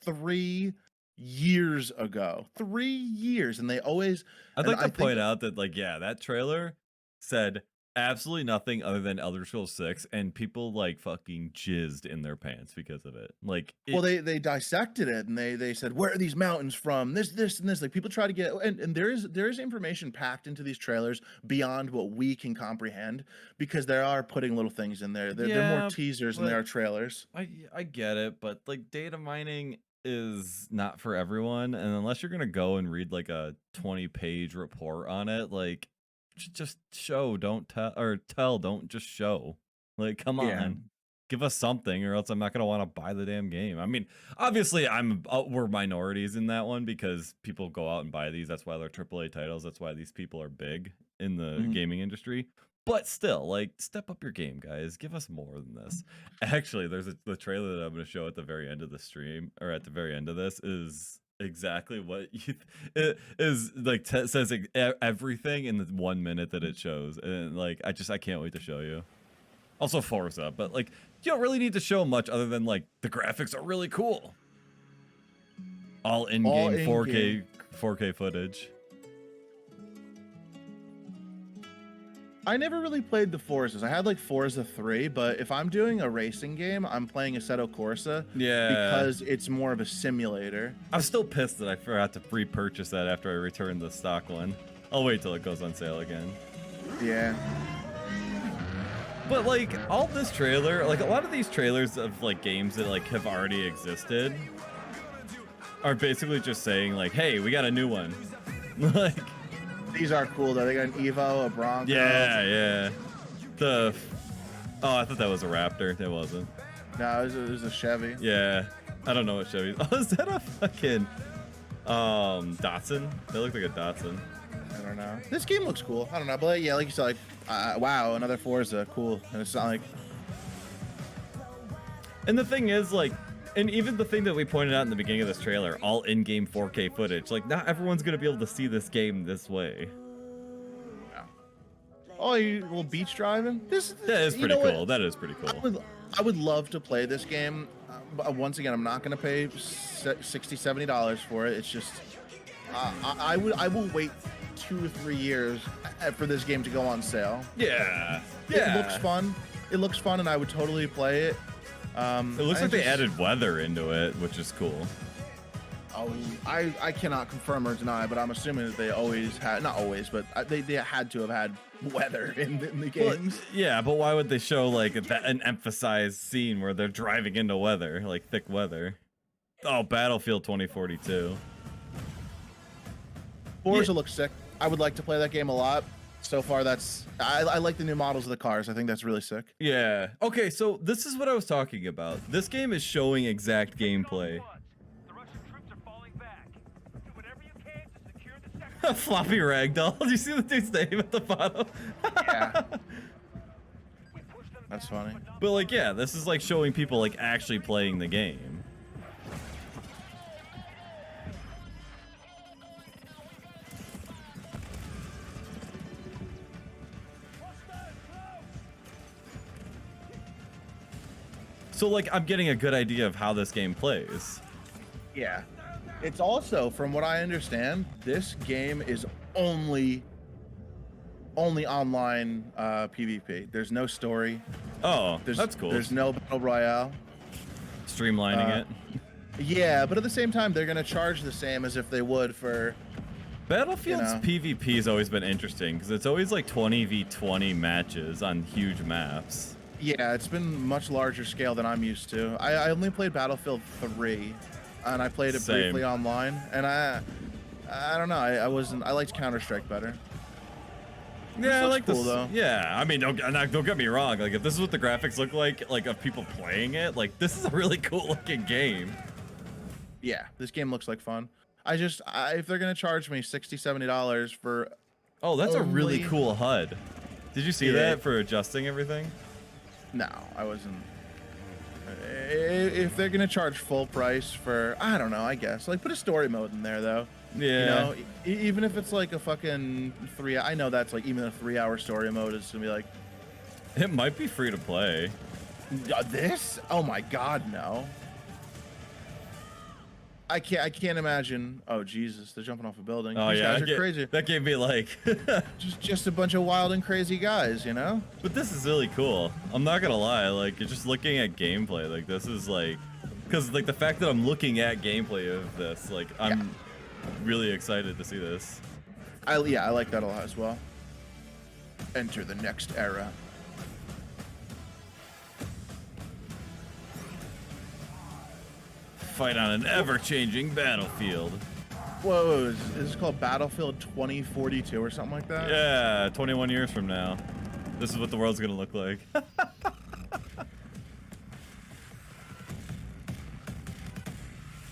3 years ago. 3 years, and they always. I'd and like to I think- point out that, like, yeah, that trailer said absolutely nothing other than Elder Scrolls 6, and people like fucking jizzed in their pants because of it. Like, Well, they dissected it and they said, where are these mountains from? This and this. Like, people try to get and there is information packed into these trailers beyond what we can comprehend, because they are putting little things in there. They're Yeah, more teasers than they but- are trailers. I get it, but like data mining is not for everyone, and unless you're gonna go and read like a 20-page report on it, like just show, don't tell, or tell, don't just show. Like, come on. Yeah. Give us something, or else I'm not gonna want to buy the damn game. I mean, obviously, we're minorities in that one because people go out and buy these. That's why they're AAA titles. That's why these people are big in the Mhm. gaming industry. But still, like, step up your game, guys. Give us more than this. Actually, there's the trailer that I'm going to show at the very end of the stream, or at the very end of this, is exactly what it is like. Says everything in the 1 minute that it shows, and like, I can't wait to show you. Also, Forza, but like, you don't really need to show much other than like the graphics are really cool. All in-game 4K footage. I never really played the Forzas. I had like Forza 3, but if I'm doing a racing game, I'm playing Assetto Corsa Yeah. because it's more of a simulator. I'm still pissed that I forgot to repurchase that after I returned the stock one. I'll wait till it goes on sale again. Yeah. But like, all this trailer, like a lot of these trailers of like games that like have already existed are basically just saying like, hey, we got a new one. Like, These are cool though. They got an Evo, a Bronco. yeah. Oh, I thought that was a Raptor. It wasn't. No, it was a Chevy. Yeah. I don't know what Chevy. Oh, is that a fucking Datsun? They look like a Datsun. I don't know. This game looks cool. I don't know, but yeah, like you said, like, wow, another Forza, cool. And it's not like, And the thing is, like, and even the thing that we pointed out in the beginning of this trailer, all in-game 4K footage, like, not everyone's gonna be able to see this game this way. oh, you little beach driving. This That is you pretty know what? cool. That is pretty cool. I would love to play this game. But once again, I'm not gonna pay $60-$70 for it. It's just, I will wait 2 or 3 years for this game to go on sale. Yeah. It looks fun. It looks fun, and I would totally play it. It looks like they added weather into it, which is cool. Oh, I cannot confirm or deny, but I'm assuming that they always had, not always, but they had to have had weather in the games. Well, yeah, but why would they show like an emphasized scene where they're driving into weather, like thick weather? Oh, Battlefield 2042. Forza looks sick. I would like to play that game a lot. So far, I like the new models of the cars. I think that's really sick. Yeah. Okay, so this is what I was talking about. This game is showing exact gameplay. The Russian troops are falling back. Do whatever you can to secure the sector. Floppy Ragdoll. Do you see the dude's name at the bottom? Yeah. That's funny. But like, yeah, this is like showing people like actually playing the game. So like, I'm getting a good idea of how this game plays. Yeah. It's also, from what I understand, this game is only online PvP. There's no story. Oh, There's, that's cool. There's no battle royale. Streamlining it. Yeah, but at the same time, they're gonna charge the same as if they would for. Battlefield's know. PvP has always been interesting because it's always like 20v20 matches on huge maps. Yeah, it's been much larger scale than I'm used to. I only played Battlefield 3, and I played it Same. briefly online, and I don't know. I liked Counter-Strike better. Yeah, I like cool, this. though. Yeah, I mean, don't get me wrong. Like, if this is what the graphics look like of people playing it, like, this is a really cool looking game. Yeah, this game looks like fun. If they're gonna charge me $60, $70 for, Oh, that's a really only- cool HUD. Did you see Yeah. that for adjusting everything? no, I wasn't. If they're gonna charge full price for, I don't know. I guess like put a story mode in there though. Yeah. You know, even if it's like a fucking 3. I know that's like even a 3-hour story mode is gonna be like It might be free to play. this. Oh my god, no. I can't imagine. Oh Jesus, they're jumping off a building. Oh These yeah, guys are crazy. that gave me like. Just a bunch of wild and crazy guys, you know. But this is really cool. I'm not gonna lie. Like, just looking at gameplay, like this is like, because like the fact that I'm looking at gameplay of this, like I'm really excited to see this. I like that a lot as well. Enter the next era. Fight on an ever-changing battlefield. Whoa, is this called Battlefield 2042 or something like that? Yeah, 21 years from now, this is what the world's gonna look like.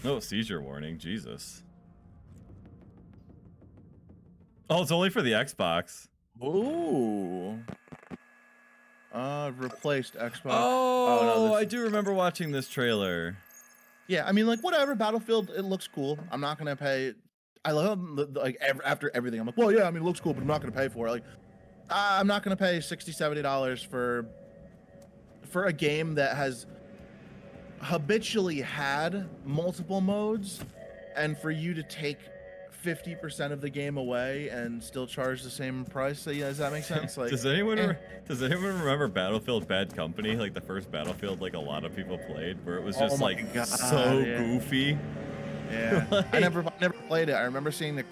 No seizure warning, Jesus. Oh, it's only for the Xbox. Ooh. Replaced Xbox. Oh, no, I do remember watching this trailer. Yeah, I mean, like, whatever. Battlefield, it looks cool. I'm not gonna pay. I love like after everything. I'm like, well, yeah, I mean, it looks cool, but I'm not gonna pay for it. Like, I'm not gonna pay $60, $70 for a game that has habitually had multiple modes, and for you to take 50% of the game away and still charge the same price. So, yeah, does that make sense? Like, Does anyone remember Battlefield Bad Company, like the first Battlefield, like a lot of people played, where it was Oh just my like God, so yeah. goofy? Yeah, Like- I never played it. I remember seeing the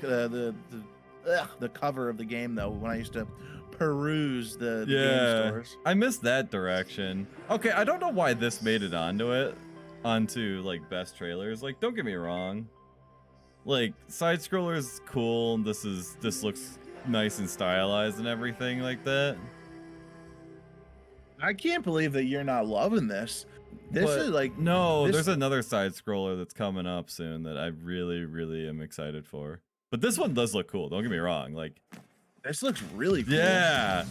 cover of the game though when I used to peruse the game Yeah, stores. I missed that direction. Okay, I don't know why this made it onto like best trailers. Like, don't get me wrong. Like, side scroller is cool. This looks nice and stylized and everything like that. I can't believe that you're not loving this. This But is like no, this- there's another side scroller that's coming up soon that I really, really am excited for. But this one does look cool. Don't get me wrong. Like, this looks really cool. yeah.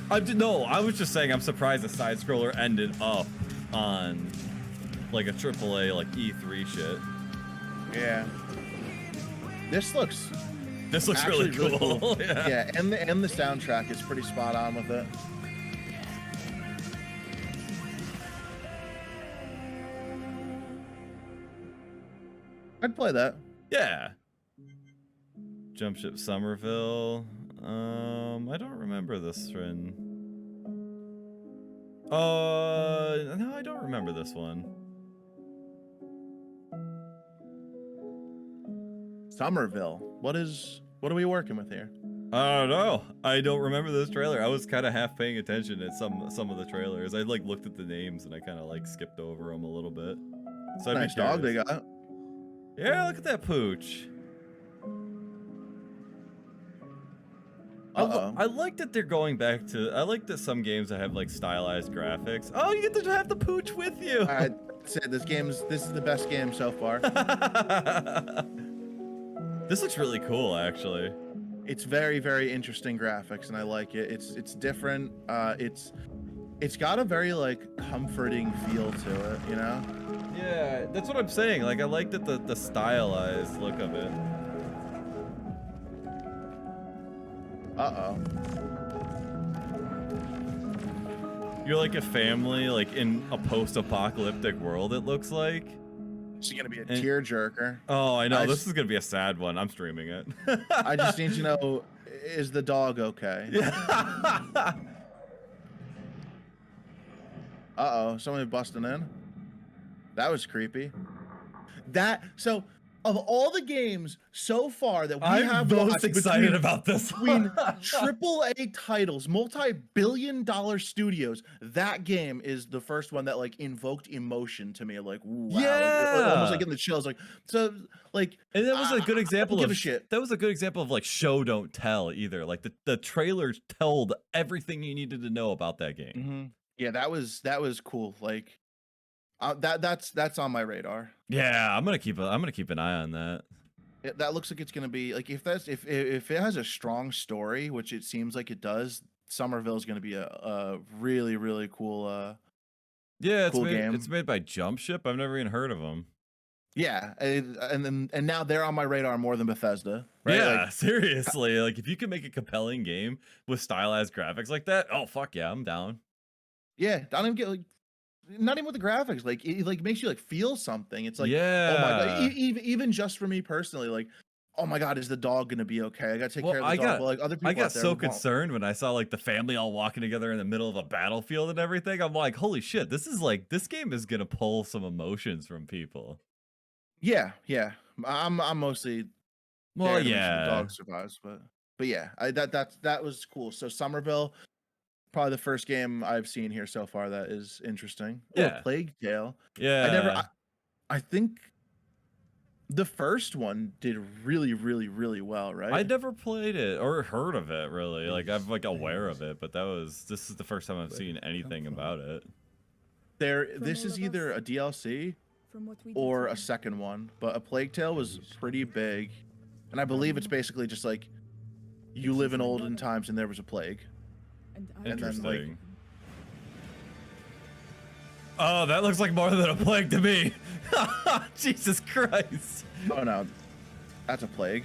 I was just saying I'm surprised the side scroller ended up on like a AAA like E3 shit. Yeah. This looks Really actually cool. Yeah. Yeah, and the soundtrack is pretty spot on with it. I'd play that. Yeah. Jump Ship Somerville. I don't remember this one. No, I don't remember this one. Somerville. What are we working with here? I don't know. I don't remember this trailer. I was kind of half paying attention at some of the trailers. I like looked at the names and I kind of like skipped over them a little bit. So I'd be Nice dog they curious. got. Yeah, look at that pooch. I like that they're going back to. I like that some games that have like stylized graphics. Oh, you get to have the pooch with you. I said this is the best game so far. This looks really cool, actually. It's very, very interesting graphics, and I like it. It's different. It's got a very like comforting feel to it, you know? Yeah, that's what I'm saying. Like, I like that the stylized look of it. Uh-oh. You're like a family, like in a post-apocalyptic world. It looks like. It's gonna be a And- tearjerker. Oh, I know. I This just- is gonna be a sad one. I'm streaming it. I just need to know, is the dog okay? Yeah. Uh-oh, somebody busting in. That was creepy. So of all the games so far that we I'm have most watched excited about this between one. triple-A titles, multi-billion-dollar studios, that game is the first one that like invoked emotion to me. Like, ooh, wow, like, almost like Yeah. getting the chills. Like, so, like, And that was a good I example don't give of a shit. that was a good example of like show don't tell either. Like the trailers told everything you needed to know about that game. Mm-hmm. Yeah, that was cool. Like, that's on my radar. Yeah, I'm gonna keep an eye on that. That looks like it's gonna be like if it has a strong story, which it seems like it does. Somerville is gonna be a really really cool Yeah, cool game. it's made by Jump Ship. I've never even heard of them. Yeah, and now they're on my radar more than Bethesda. Right? Yeah, Like, seriously. Like if you can make a compelling game with stylized graphics like that, oh fuck yeah, I'm down. yeah, I don't even get like. Not even with the graphics, like it like makes you like feel something. It's like, Yeah. oh my god, even just for me personally, like, oh my god, is the dog gonna be okay? I gotta take care of the dog. But like other people, I got out there so won't. concerned when I saw like the family all walking together in the middle of a battlefield and everything. I'm like, holy shit, this game is gonna pull some emotions from people. Yeah, yeah. I'm mostly Well, there to make sure the yeah. dog survives, but yeah, that was cool. So Somerville, probably the first game I've seen here so far that is interesting. Oh, Yeah. Plague Tale. Yeah. I think the first one did really, really, really well, right? I never played it or heard of it really. Like I'm like aware of it, but this is the first time I've seen anything about it. This is either a DLC or a second one, but A Plague Tale was pretty big, and I believe it's basically just like you live in olden times and there was a plague. And then, like, Interesting. Oh, that looks like more than a plague to me. Jesus Christ. Oh no, that's a plague.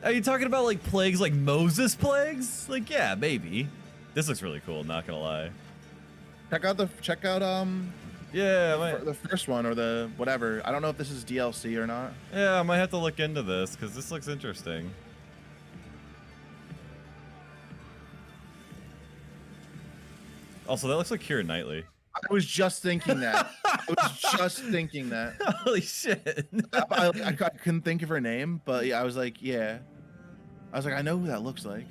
Are you talking about like plagues like Moses plagues? Like, yeah, maybe. This looks really cool, not gonna lie. Check out Yeah, the first one or the whatever. I don't know if this is DLC or not. yeah, I might have to look into this because this looks interesting. Also, that looks like Keira Knightley. I was just thinking that. Holy shit. I couldn't think of her name, but yeah, I was like, I know who that looks like.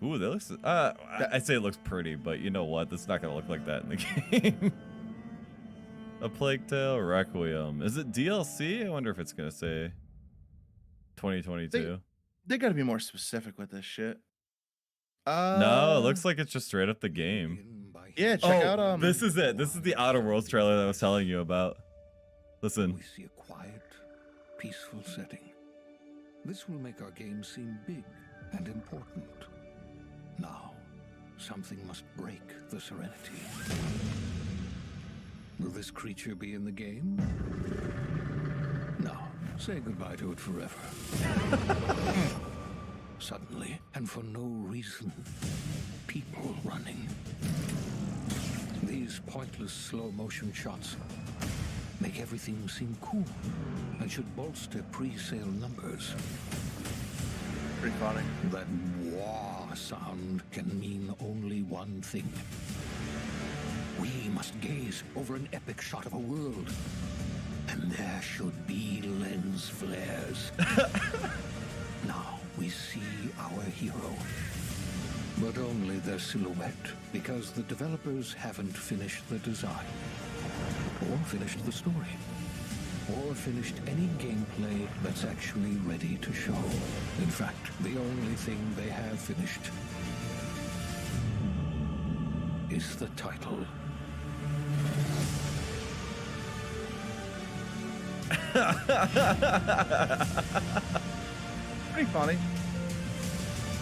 Ooh, that looks. I'd say it looks pretty, but you know what? That's not gonna look like that in the game. A Plague Tale Requiem. Is it DLC? I wonder if it's gonna say 2022. They got to be more specific with this shit. No, it looks like it's just straight up the game. Yeah, check out. This is it. This is the Outer Worlds trailer that I was telling you about. Listen. We see a quiet, peaceful setting. This will make our game seem big and important. Now, something must break the serenity. Will this creature be in the game? No. Say goodbye to it forever. Suddenly, and for no reason, people running. These pointless slow-motion shots make everything seem cool and should bolster pre-sale numbers. Pretty funny. That wah sound can mean only one thing. We must gaze over an epic shot of a world, and there should be lens flares. Now we see our hero, but only their silhouette, because the developers haven't finished the design, or finished the story, or finished any gameplay that's actually ready to show. In fact, the only thing they have finished is the title. Pretty funny.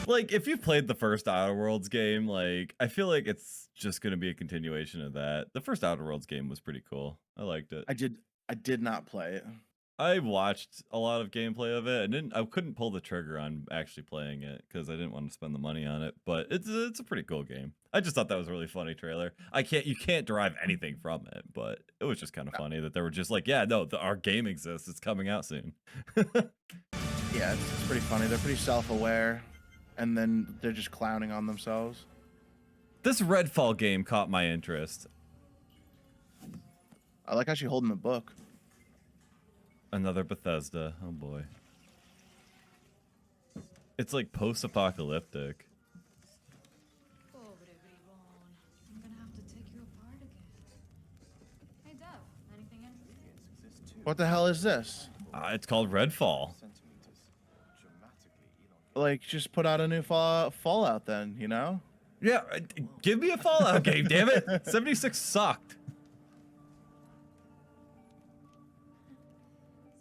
Like, if you played the first Outer Worlds game, like, I feel like it's just gonna be a continuation of that. The first Outer Worlds game was pretty cool. I liked it. I did not play it. I watched a lot of gameplay of it. I couldn't pull the trigger on actually playing it because I didn't want to spend the money on it. But it's a pretty cool game. I just thought that was a really funny trailer. You can't derive anything from it, but it was just kind of funny that they were just like, yeah, no, our game exists. It's coming out soon. Yeah, it's pretty funny. They're pretty self-aware, and then they're just clowning on themselves. This Redfall game caught my interest. I like how she's holding the book. Another Bethesda. Oh boy. It's like post-apocalyptic. I'm gonna have to take you apart again. Hey, Dev, anything interesting? What the hell is this? It's called Redfall. Like, just put out a new Fallout then, you know? Yeah, give me a Fallout game, damn it. 76 sucked.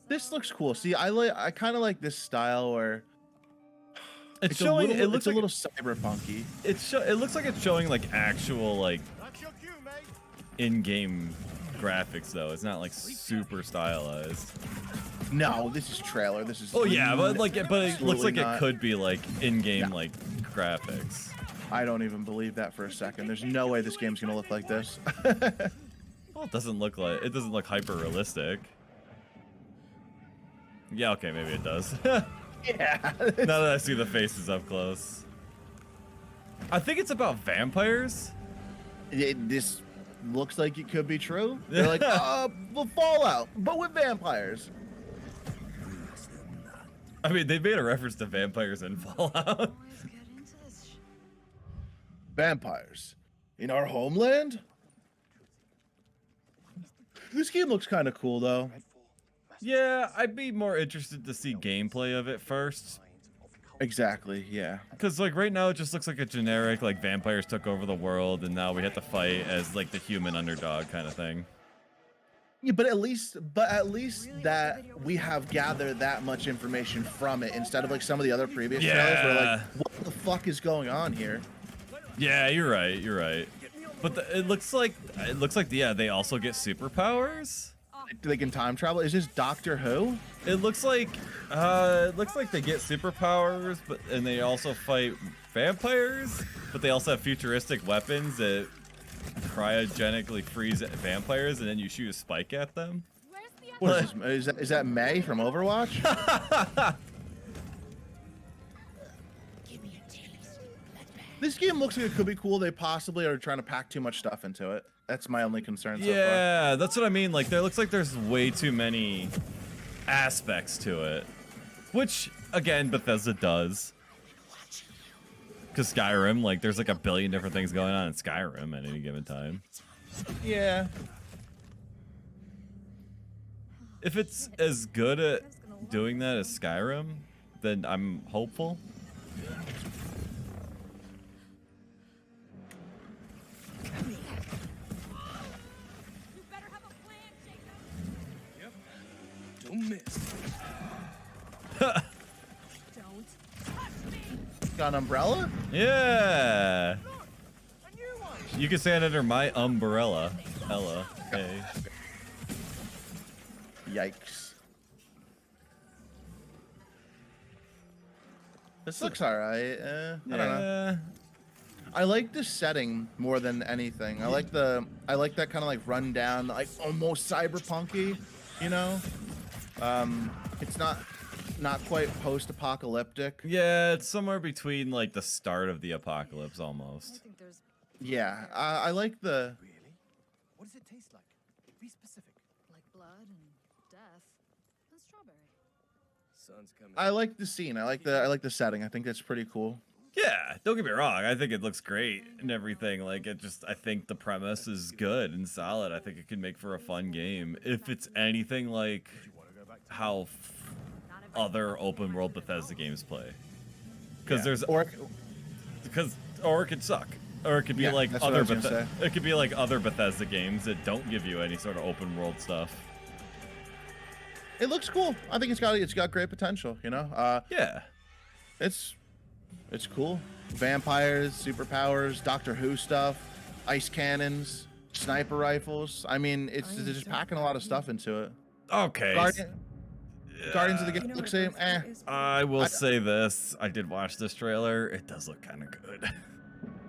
This looks cool. See, I kind of like this style where It's showing. it looks a like little cyberpunky. it looks like it's showing like actual like That's your cue, mate. in-game graphics though. It's not like super stylized. No, this is trailer. This is. Oh yeah, but it looks absolutely like not. it could be like in-game like graphics. I don't even believe that for a second. There's no way this game's gonna look like this. Well, it doesn't look hyper realistic. Yeah, okay, maybe it does. Yeah. Now that I see the faces up close. I think it's about vampires. This looks like it could be true. They're like, well, Fallout, but with vampires. I mean, they made a reference to vampires in Fallout. Always get into this shit. Vampires in our homeland. This game looks kind of cool though. Yeah, I'd be more interested to see gameplay of it first. Exactly. Yeah. Because like right now it just looks like a generic like vampires took over the world and now we have to fight as like the human underdog kind of thing. Yeah, but at least that we have gathered that much information from it instead of like some of the other previous trailers where like, what the fuck is going on here? Yeah, you're right. You're right. But it looks like yeah, they also get superpowers. They can time travel. Is this Doctor Who? It looks like they get superpowers, and they also fight vampires, but they also have futuristic weapons that cryogenically freeze vampires, and then you shoot a spike at them. What is this? Is that May from Overwatch? This game looks like it could be cool. They possibly are trying to pack too much stuff into it. That's my only concern so far. Yeah, that's what I mean. Like, there looks like there's way too many aspects to it, which again Bethesda does. Because Skyrim, like, there's like a billion different things going on in Skyrim at any given time. Yeah. If it's as good at doing that as Skyrim, then I'm hopeful. Don't miss. Got an umbrella? Yeah. You can stand under my umbrella. Ella. Hey. Yikes. This looks alright. I don't know. I like the setting more than anything. I like that kind of like rundown, like almost cyberpunky, you know? It's not quite post-apocalyptic. Yeah, it's somewhere between like the start of the apocalypse almost. I think there's Yeah, I like the. Really? What does it taste like? Be specific. like blood and death and strawberry. Sun's coming. I like the scene. I like the setting. I think that's pretty cool. Yeah, don't get me wrong. I think it looks great and everything. Like, I think the premise is good and solid. I think it could make for a fun game if it's anything like how other open world Bethesda games play. Because Yeah. or it could suck, or it could be like that's what I other was gonna say. it could be like other Bethesda games that don't give you any sort of open world stuff. It looks cool. I think it's got great potential. You know. Yeah. It's cool. Vampires, superpowers, Doctor Who stuff, ice cannons, sniper rifles. I mean, they're just packing a lot of stuff into it. Okay. Guardians of the Galaxy. I will say this: I did watch this trailer. It does look kind of good.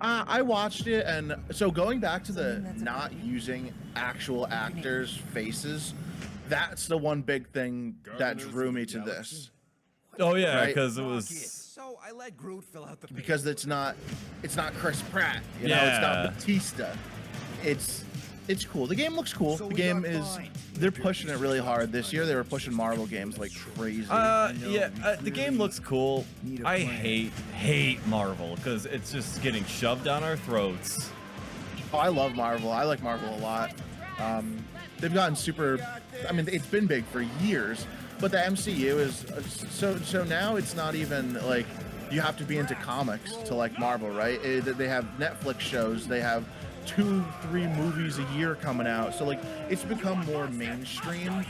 I watched it, and so going back to the not using actual actors' faces, that's the one big thing that drew me to this. Oh yeah, Right? because it was. So I let Groot fill out the Because it's not Chris Pratt, you know, it's Yeah. not Batista. It's It's cool. The game looks cool. The game is, they're pushing it really hard. This year they were pushing Marvel games like crazy. The game looks cool. I hate Marvel because it's just getting shoved down our throats. Oh, I love Marvel. I like Marvel a lot. They've gotten super, I mean, it's been big for years, but the MCU is, so now it's not even like, you have to be into comics to like Marvel, right? They have Netflix shows, they have 2-3 movies a year coming out, so like it's become more mainstream.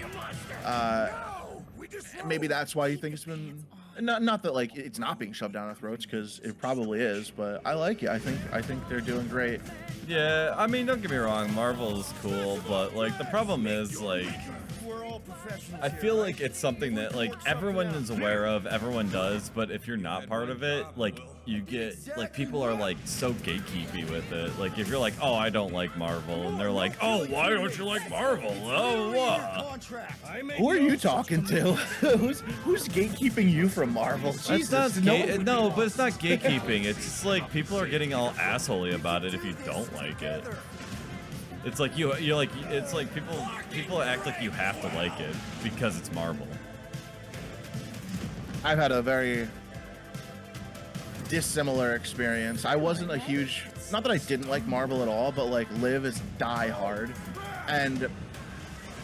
Maybe that's why you think it's been not that like it's not being shoved down our throats, because it probably is, but I like it. I think they're doing great. Yeah, I mean, don't get me wrong, Marvel's cool, but like the problem is like I feel like it's something that like everyone is aware of, everyone does, but if you're not part of it, like you get like people are like so gatekeepy with it. Like if you're like, oh, I don't like Marvel, and they're like, oh, why don't you like Marvel? Oh, what? Who are you talking to? who's gatekeeping you from Marvel? Jesus, no, but it's not gatekeeping. It's just like people are getting all assholey about it if you don't like it. It's like you're like, it's like people act like you have to like it because it's Marvel. I've had a very dissimilar experience. I wasn't a huge, not that I didn't like Marvel at all, but like Liv is die hard, and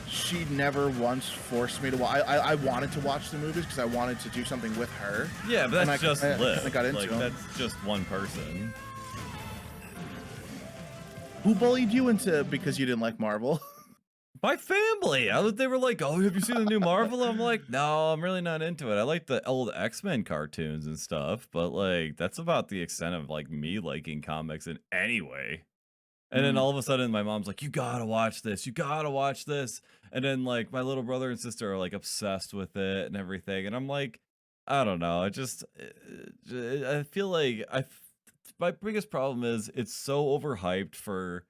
she never once forced me to watch. I wanted to watch the movies because I wanted to do something with her. Yeah, but that's just Liv. I got into like them. that's just one person. Who bullied you into because you didn't like Marvel? My family. They were like, "Oh, have you seen the new Marvel?" I'm like, "No, I'm really not into it. I like the old X-Men cartoons and stuff, but like that's about the extent of like me liking comics in any way." And then all of a sudden, my mom's like, "You gotta watch this. You gotta watch this." And then like my little brother and sister are like obsessed with it and everything, and I'm like, I don't know. I feel like my biggest problem is it's so overhyped for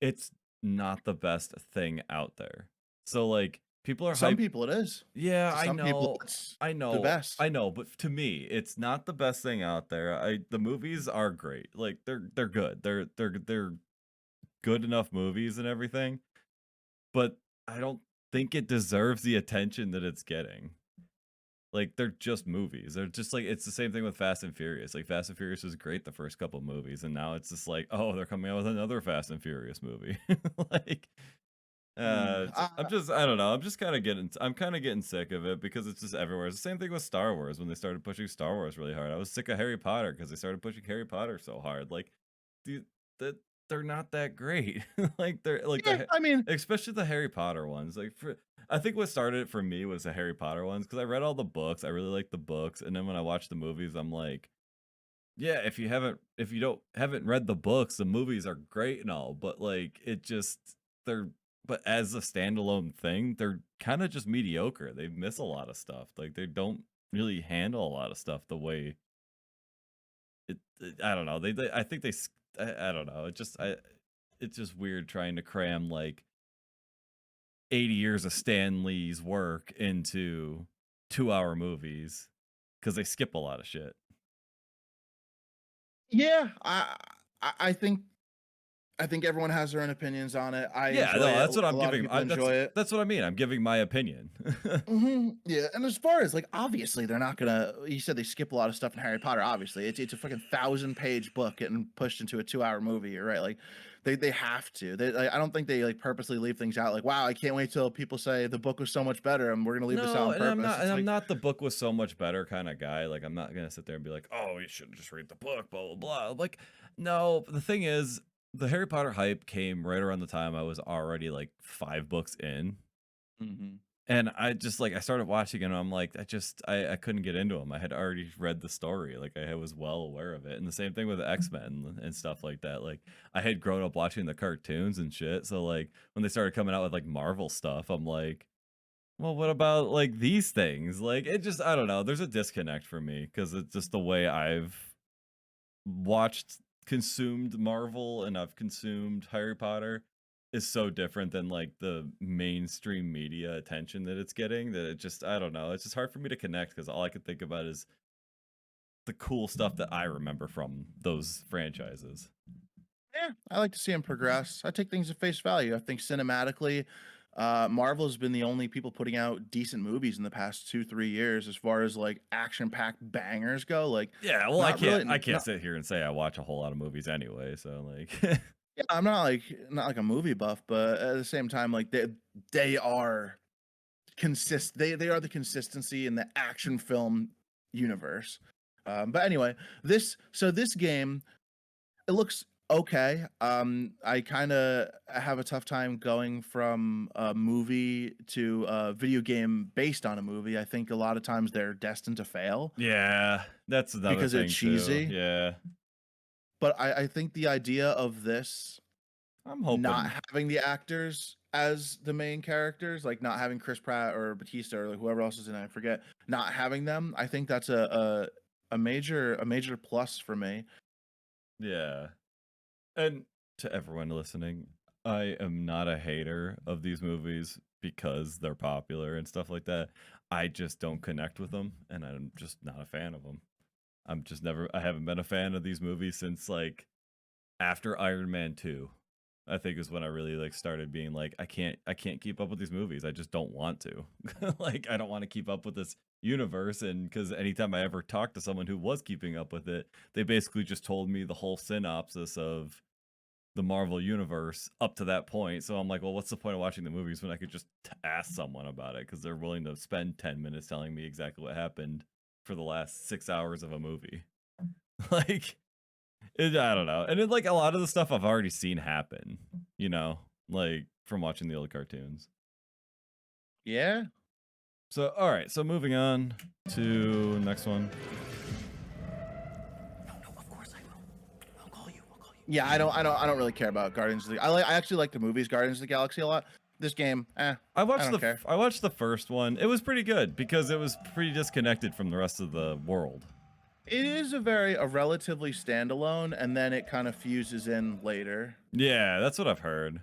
it's not the best thing out there. So like people are Some hyped. people it is. Yeah, To I some people, know. it's I know. the best. I know, but to me, it's not the best thing out there. The movies are great. Like they're good. They're good enough movies and everything. But I don't think it deserves the attention that it's getting. Like they're just movies. They're just like it's the same thing with Fast and Furious. Like Fast and Furious was great the first couple movies, and now it's just like, oh, they're coming out with another Fast and Furious movie. like I don't know. I'm kind of getting sick of it because it's just everywhere. It's the same thing with Star Wars when they started pushing Star Wars really hard. I was sick of Harry Potter because they started pushing Harry Potter so hard. Like, dude, they're not that great. like they're like I mean, especially the Harry Potter ones. Like I think what started it for me was the Harry Potter ones because I read all the books. I really liked the books, and then when I watched the movies, I'm like, yeah, if you haven't read the books, the movies are great and all, but like but as a standalone thing, they're kind of just mediocre. They miss a lot of stuff. Like they don't really handle a lot of stuff the way I don't know. I think I don't know. It's just weird trying to cram like 80 years of Stan Lee's work into 2-hour movies because they skip a lot of shit. yeah, I think everyone has their own opinions on it. Yeah, no, that's what I'm giving. Enjoy it. That's what I mean. I'm giving my opinion. Yeah, and as far as like, obviously they're not gonna. You said they skip a lot of stuff in Harry Potter. Obviously, it's a fucking 1,000-page book getting pushed into a 2-hour movie. You're right. Like they have to. I don't think they like purposely leave things out. Like, wow, I can't wait till people say the book was so much better, and we're gonna leave this out on purpose. I'm not the book was so much better kind of guy. Like I'm not gonna sit there and be like, oh, you should just read the book, blah blah blah. Like, no. The thing is, the Harry Potter hype came right around the time I was already like 5 books in. And I just like I started watching it and I'm like I couldn't get into them. I had already read the story. Like I was well aware of it. And the same thing with the X-Men and stuff like that. Like I had grown up watching the cartoons and shit. So like when they started coming out with like Marvel stuff, I'm like, well, what about like these things? Like it just I don't know. There's a disconnect for me because it's just the way I've consumed Marvel and I've consumed Harry Potter is so different than like the mainstream media attention that it's getting that it just I don't know. It's just hard for me to connect because all I could think about is the cool stuff that I remember from those franchises. Yeah, I like to see them progress. I take things at face value. I think cinematically, Marvel has been the only people putting out decent movies in the past 2-3 years, as far as like action-packed bangers go. Like, Yeah, well, not really, I can't not, sit here and say I watch a whole lot of movies anyway, so like yeah, I'm not like a movie buff, but at the same time, like they are they are the consistency in the action film universe. But anyway, this game, it looks okay. I kind of have a tough time going from a movie to a video game based on a movie. I think a lot of times they're destined to fail yeah, that's another because they're thing cheesy. too. Yeah, But I think the idea of this I'm hoping. not having the actors as the main characters, like not having Chris Pratt or Batista or like whoever else is in it, I forget, not having them, I think that's a major plus for me. Yeah. And to everyone listening, I am not a hater of these movies because they're popular and stuff like that. I just don't connect with them, and I'm just not a fan of them. I haven't been a fan of these movies since like after Iron Man 2. I think is when I really like started being like, I can't keep up with these movies. I just don't want to. Like, I don't want to keep up with this universe. And because anytime I ever talked to someone who was keeping up with it, they basically just told me the whole synopsis of the Marvel universe up to that point. So I'm like, well, what's the point of watching the movies when I could just ask someone about it? Because they're willing to spend 10 minutes telling me exactly what happened for the last 6 hours of a movie. Like, I don't know. And then, like, a lot of the stuff I've already seen happen, you know, like from watching the old cartoons. Yeah. So, all right. So moving on to next one. No, of course I will. I'll call you. Yeah, I don't really care about Guardians of the I actually like the movies Guardians of the Galaxy a lot. This game, I don't care. I watched the first one. It was pretty good because it was pretty disconnected from the rest of the world. It is a relatively standalone, and then it kind of fuses in later. Yeah, that's what I've heard.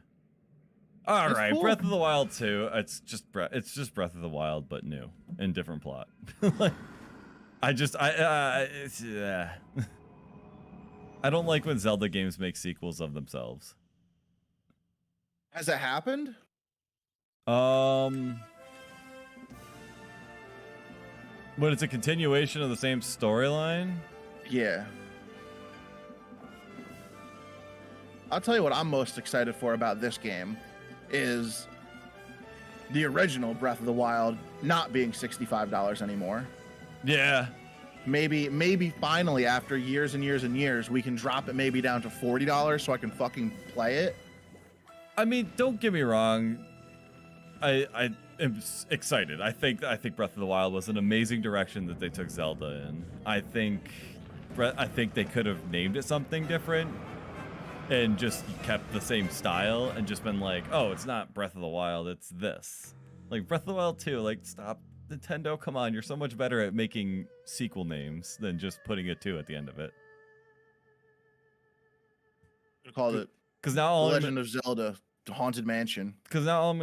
All right, cool. Breath of the Wild 2. It's just Breath of the Wild, but new and different plot. Like, it's, yeah. I don't like when Zelda games make sequels of themselves. Has it happened? But it's a continuation of the same storyline? Yeah. I'll tell you what I'm most excited for about this game is the original Breath of the Wild not being $65 anymore. Yeah. Maybe finally after years and years and years we can drop it maybe down to $40 so I can fucking play it. I mean, don't get me wrong. I am excited. I think Breath of the Wild was an amazing direction that they took Zelda in. I think they could have named it something different and just kept the same style and just been like, oh, it's not Breath of the Wild, it's this. Like Breath of the Wild 2, like, stop. Nintendo, come on, you're so much better at making sequel names than just putting a 2 at the end of it. Called it because now The Legend of Zelda Haunted Mansion. Because now all I'm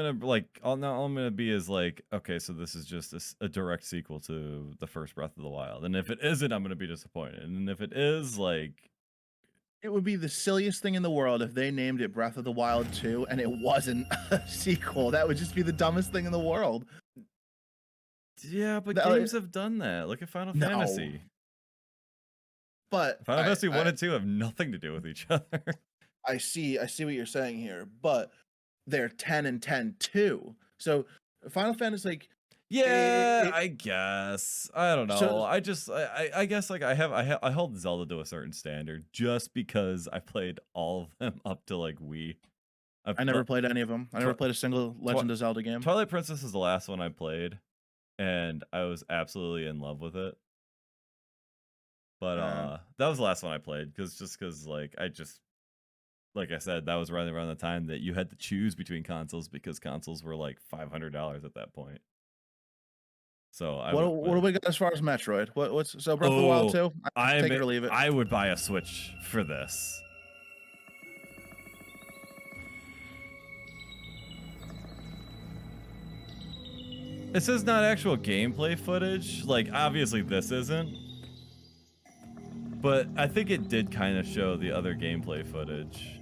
gonna be is like, okay, so this is just a direct sequel to the first Breath of the Wild, and if it isn't, I'm gonna be disappointed. And if it is, like, it would be the silliest thing in the world if they named it Breath of the Wild 2 and it wasn't a sequel. That would just be the dumbest thing in the world. Yeah, but games have done that. Look at Final Fantasy. But Final Fantasy 1 and 2 have nothing to do with each other. I see what you're saying here, but they're 10 and 10 too. So Final Fantasy, like, yeah, I guess. I don't know. So, I guess like I hold Zelda to a certain standard just because I played all of them up to like Wii. I never played any of them. I never played a single Legend of Zelda game. Twilight Princess is the last one I played, and I was absolutely in love with it. But that was the last one I played because like I said, that was right around the time that you had to choose between consoles because consoles were like $500 at that point. So what do we got as far as Metroid? What's Breath of the Wild 2? Take it or leave it. I would buy a Switch for this. This is not actual gameplay footage. Like, obviously this isn't. But I think it did kind of show the other gameplay footage.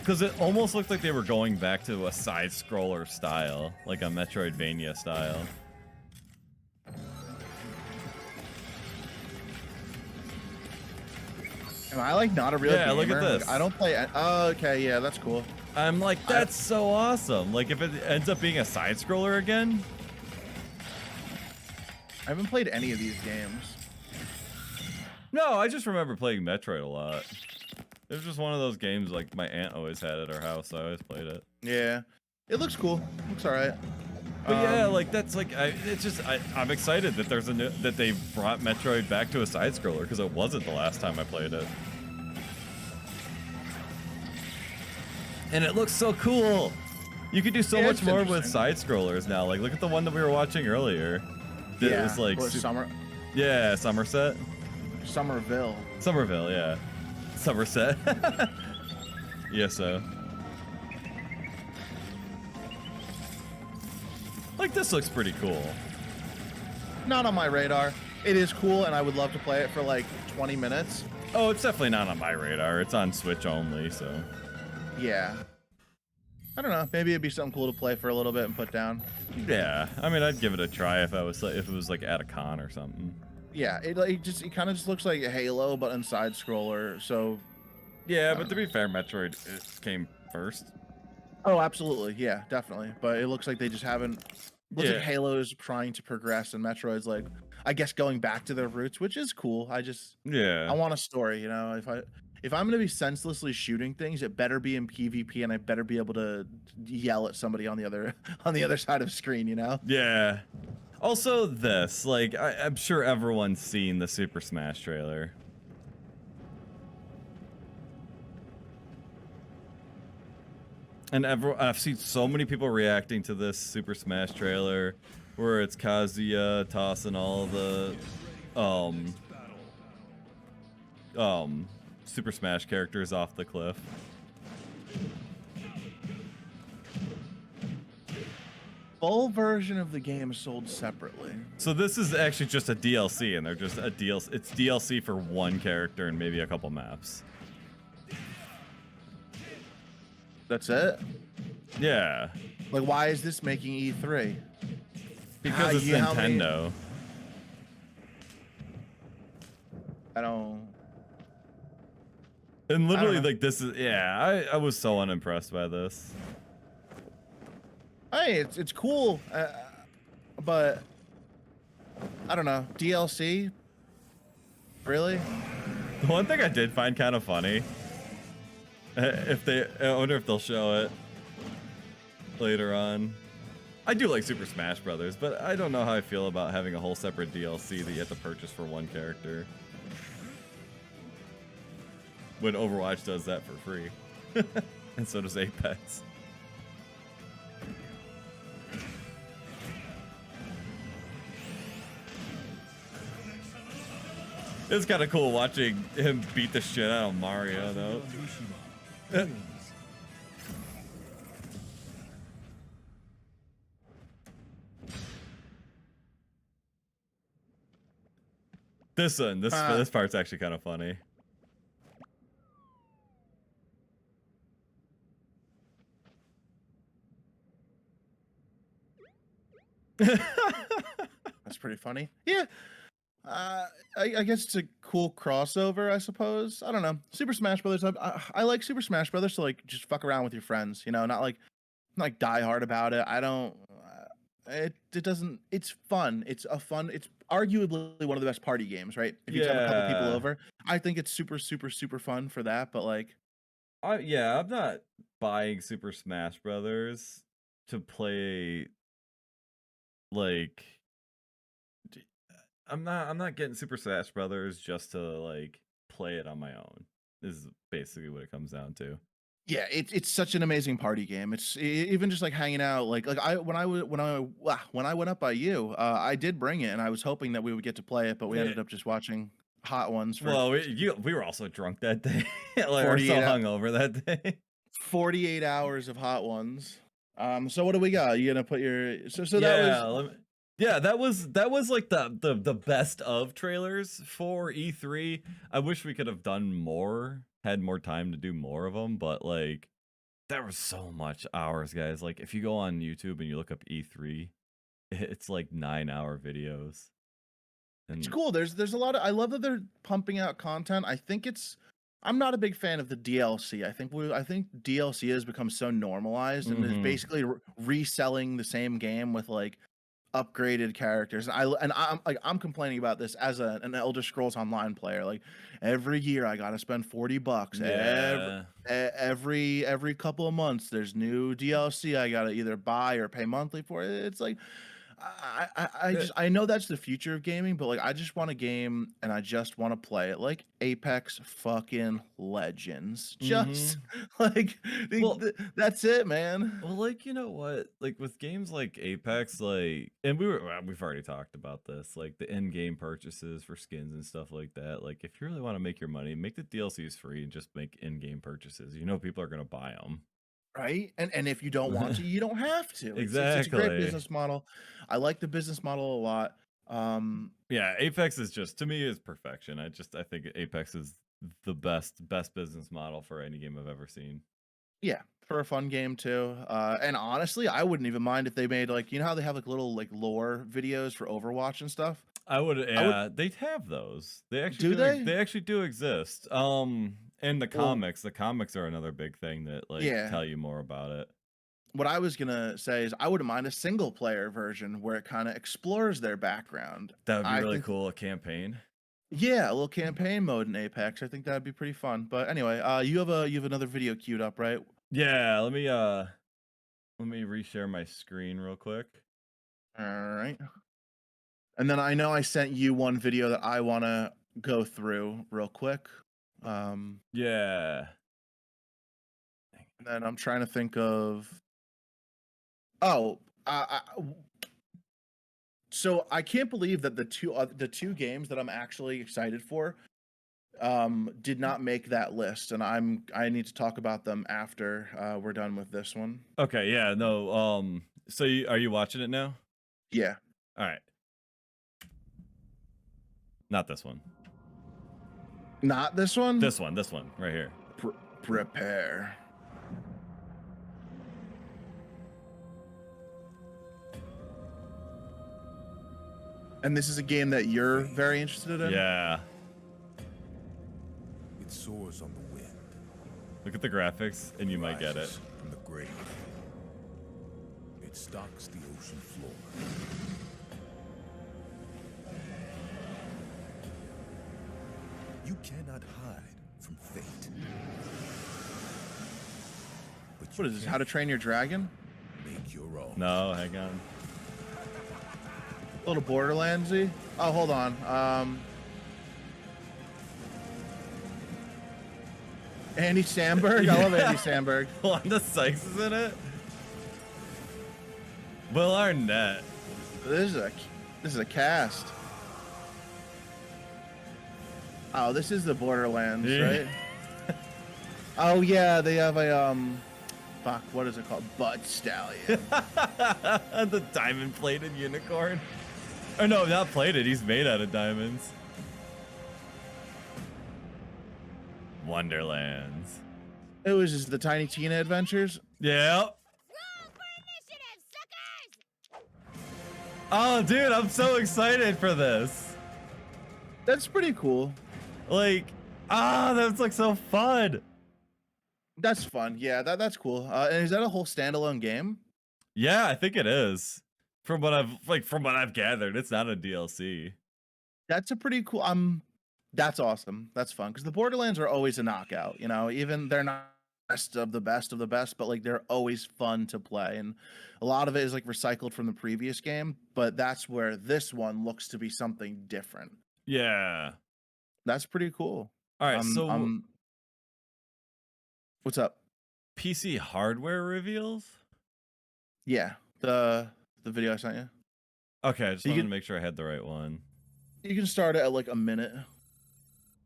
Because it almost looked like they were going back to a side-scroller style, like a Metroidvania style. Am I like not a real gamer? Look at this. Like, I don't play. Oh, okay, yeah, that's cool. I'm like, that's so awesome. Like, if it ends up being a side-scroller again. I haven't played any of these games. No, I just remember playing Metroid a lot. It was just one of those games like my aunt always had at her house, so I always played it. Yeah, it looks cool. Looks alright. But yeah, like that's like I'm excited that there's that they brought Metroid back to a side scroller because it wasn't the last time I played it. And it looks so cool. You could do so much more with side scrollers now. Like look at the one that we were watching earlier. It was like Yeah, Somerset. Somerville, yeah. Somerset. Yeah, so. Like, this looks pretty cool. Not on my radar. It is cool, and I would love to play it for like 20 minutes. Oh, it's definitely not on my radar. It's on Switch only, so. Yeah. I don't know. Maybe it'd be something cool to play for a little bit and put down. Yeah, I mean, I'd give it a try if it was like at a con or something. Yeah, it kind of just looks like a Halo, but in side scroller. So. Yeah, but to be fair, Metroid came first. Oh, absolutely. Yeah, definitely. But it looks like they just haven't. Looks like Halo is trying to progress, and Metroid's like, I guess, going back to their roots, which is cool. I want a story. You know, if I'm gonna be senselessly shooting things, it better be in PvP, and I better be able to yell at somebody on the other side of the screen. You know? Yeah. Also, this I'm sure everyone's seen the Super Smash trailer. And I've seen so many people reacting to this Super Smash trailer, where it's Kazuya tossing all the Super Smash characters off the cliff. Full version of the game is sold separately. So this is actually just a DLC, and they're just a DLC. It's DLC for one character and maybe a couple maps. That's it? Yeah. Like, why is this making E3? Because it's Nintendo. I don't... And literally, like, this is... Yeah, I was so unimpressed by this. Hey, it's cool, but... I don't know. DLC? Really? The one thing I did find kind of funny... I wonder if they'll show it later on. I do like Super Smash Brothers, but I don't know how I feel about having a whole separate DLC that you have to purchase for one character. When Overwatch does that for free. And so does Apex. It's kind of cool watching him beat the shit out of Mario, though. This part's actually kind of funny. That's pretty funny. Yeah. I guess it's a cool crossover, I suppose. I don't know. Super Smash Brothers. I like Super Smash Brothers to like just fuck around with your friends. You know, not like die hard about it. I don't. It doesn't. It's fun. It's arguably one of the best party games, right? If you have a couple people over, I think it's super fun for that. But like, I'm not buying Super Smash Brothers to play. Like, I'm not getting Super Smash Brothers just to like play it on my own. This is basically what it comes down to. Yeah, it's such an amazing party game. It's even just like hanging out. Like when I went up by you, I did bring it, and I was hoping that we would get to play it, but we ended up just watching Hot Ones. Well, we were also drunk that day. Like, we're so hungover that day. 48 hours of Hot Ones. So what do we got? You gonna put your that was like the best of trailers for E3. I wish we could have done more, had more time to do more of them, but like There was so much hours, guys. Like if you go on YouTube and you look up E3, it's like 9-hour videos. It's And cool. There's a lot of. I love that they're pumping out content. I think it's. I'm not a big fan of the DLC. I think DLC has become so normalized and is basically reselling the same game with like upgraded characters. I'm complaining about this as an Elder Scrolls Online player. Like every year I gotta spend $40. yeah. Every couple of months there's new DLC I gotta either buy or pay monthly for. It's like I know that's the future of gaming, but like I just want a game and I just want to play it like Apex fucking Legends. Just like Well, that's it, man. well, like you know what? Like with games like Apex, like, and we've already talked about this, like the in-game purchases for skins and stuff like that. Like if you really want to make your money, make the DLCs free and just make in-game purchases. You know people are gonna buy them. Right? And if you don't want to, you don't have to. It's a great Exactly. business model. I like the business model a lot. Yeah, Apex is just, to me, is perfection. I think Apex is the best business model for any game I've ever seen. Yeah, for a fun game too. And honestly, I wouldn't even mind if they made like, you know how they have like little like lore videos for Overwatch and stuff? They have those. They actually Do they? They actually do exist. And the comics are another big thing that like Yeah. tell you more about it. What I was gonna say is I wouldn't mind a single player version where it kind of explores their background. That would be I really think- cool, a campaign. Yeah, a little campaign mode in Apex. I think that'd be pretty fun. But anyway, you have another video queued up, right? Yeah, let me reshare my screen real quick. All right. And then I know I sent you one video that I want to go through real quick. Yeah. And then I'm trying to think of. Oh, so I can't believe that the two games that I'm actually excited for did not make that list, and I need to talk about them after we're done with this one. Okay, yeah, no, so are you watching it now? Yeah. All right. Not this one. Not this one? This one right here. Prepare. And this is a game that you're very interested in? Yeah. It soars on the wind. Look at the graphics and you might get it. Rises from the grave. It stalks the ocean floor. You cannot hide from fate. But What is this? How to Train Your Dragon? make your own. No, hang on. A little Borderlandsy. Oh, hold on. Andy Samberg. I love Andy Samberg. Wanda Sykes is in it. Will Arnett. This is a cast. Oh, this is the Borderlands, Yeah. right? Oh yeah, they have a fuck, what is it called? Butt Stallion. The diamond plated unicorn. Or no, not plated. He's made out of diamonds. Wonderlands. It was just the Tiny Tina Adventures. Yeah. Oh, dude, I'm so excited for this. That's pretty cool. Like, that's like so fun. That's fun. Yeah, that's cool. And is that a whole standalone game? Yeah, I think it is. From what I've gathered, it's not a DLC. That's a pretty cool. That's awesome. That's fun because the Borderlands are always a knockout. You know, even they're not best of the best, but like they're always fun to play, and a lot of it is like recycled from the previous game. But that's where this one looks to be something different. Yeah. That's pretty cool. All right. So, what's up? PC hardware reveals. Yeah, the video I sent you. Okay, I just wanted to make sure I had the right one. You can start it at like a minute.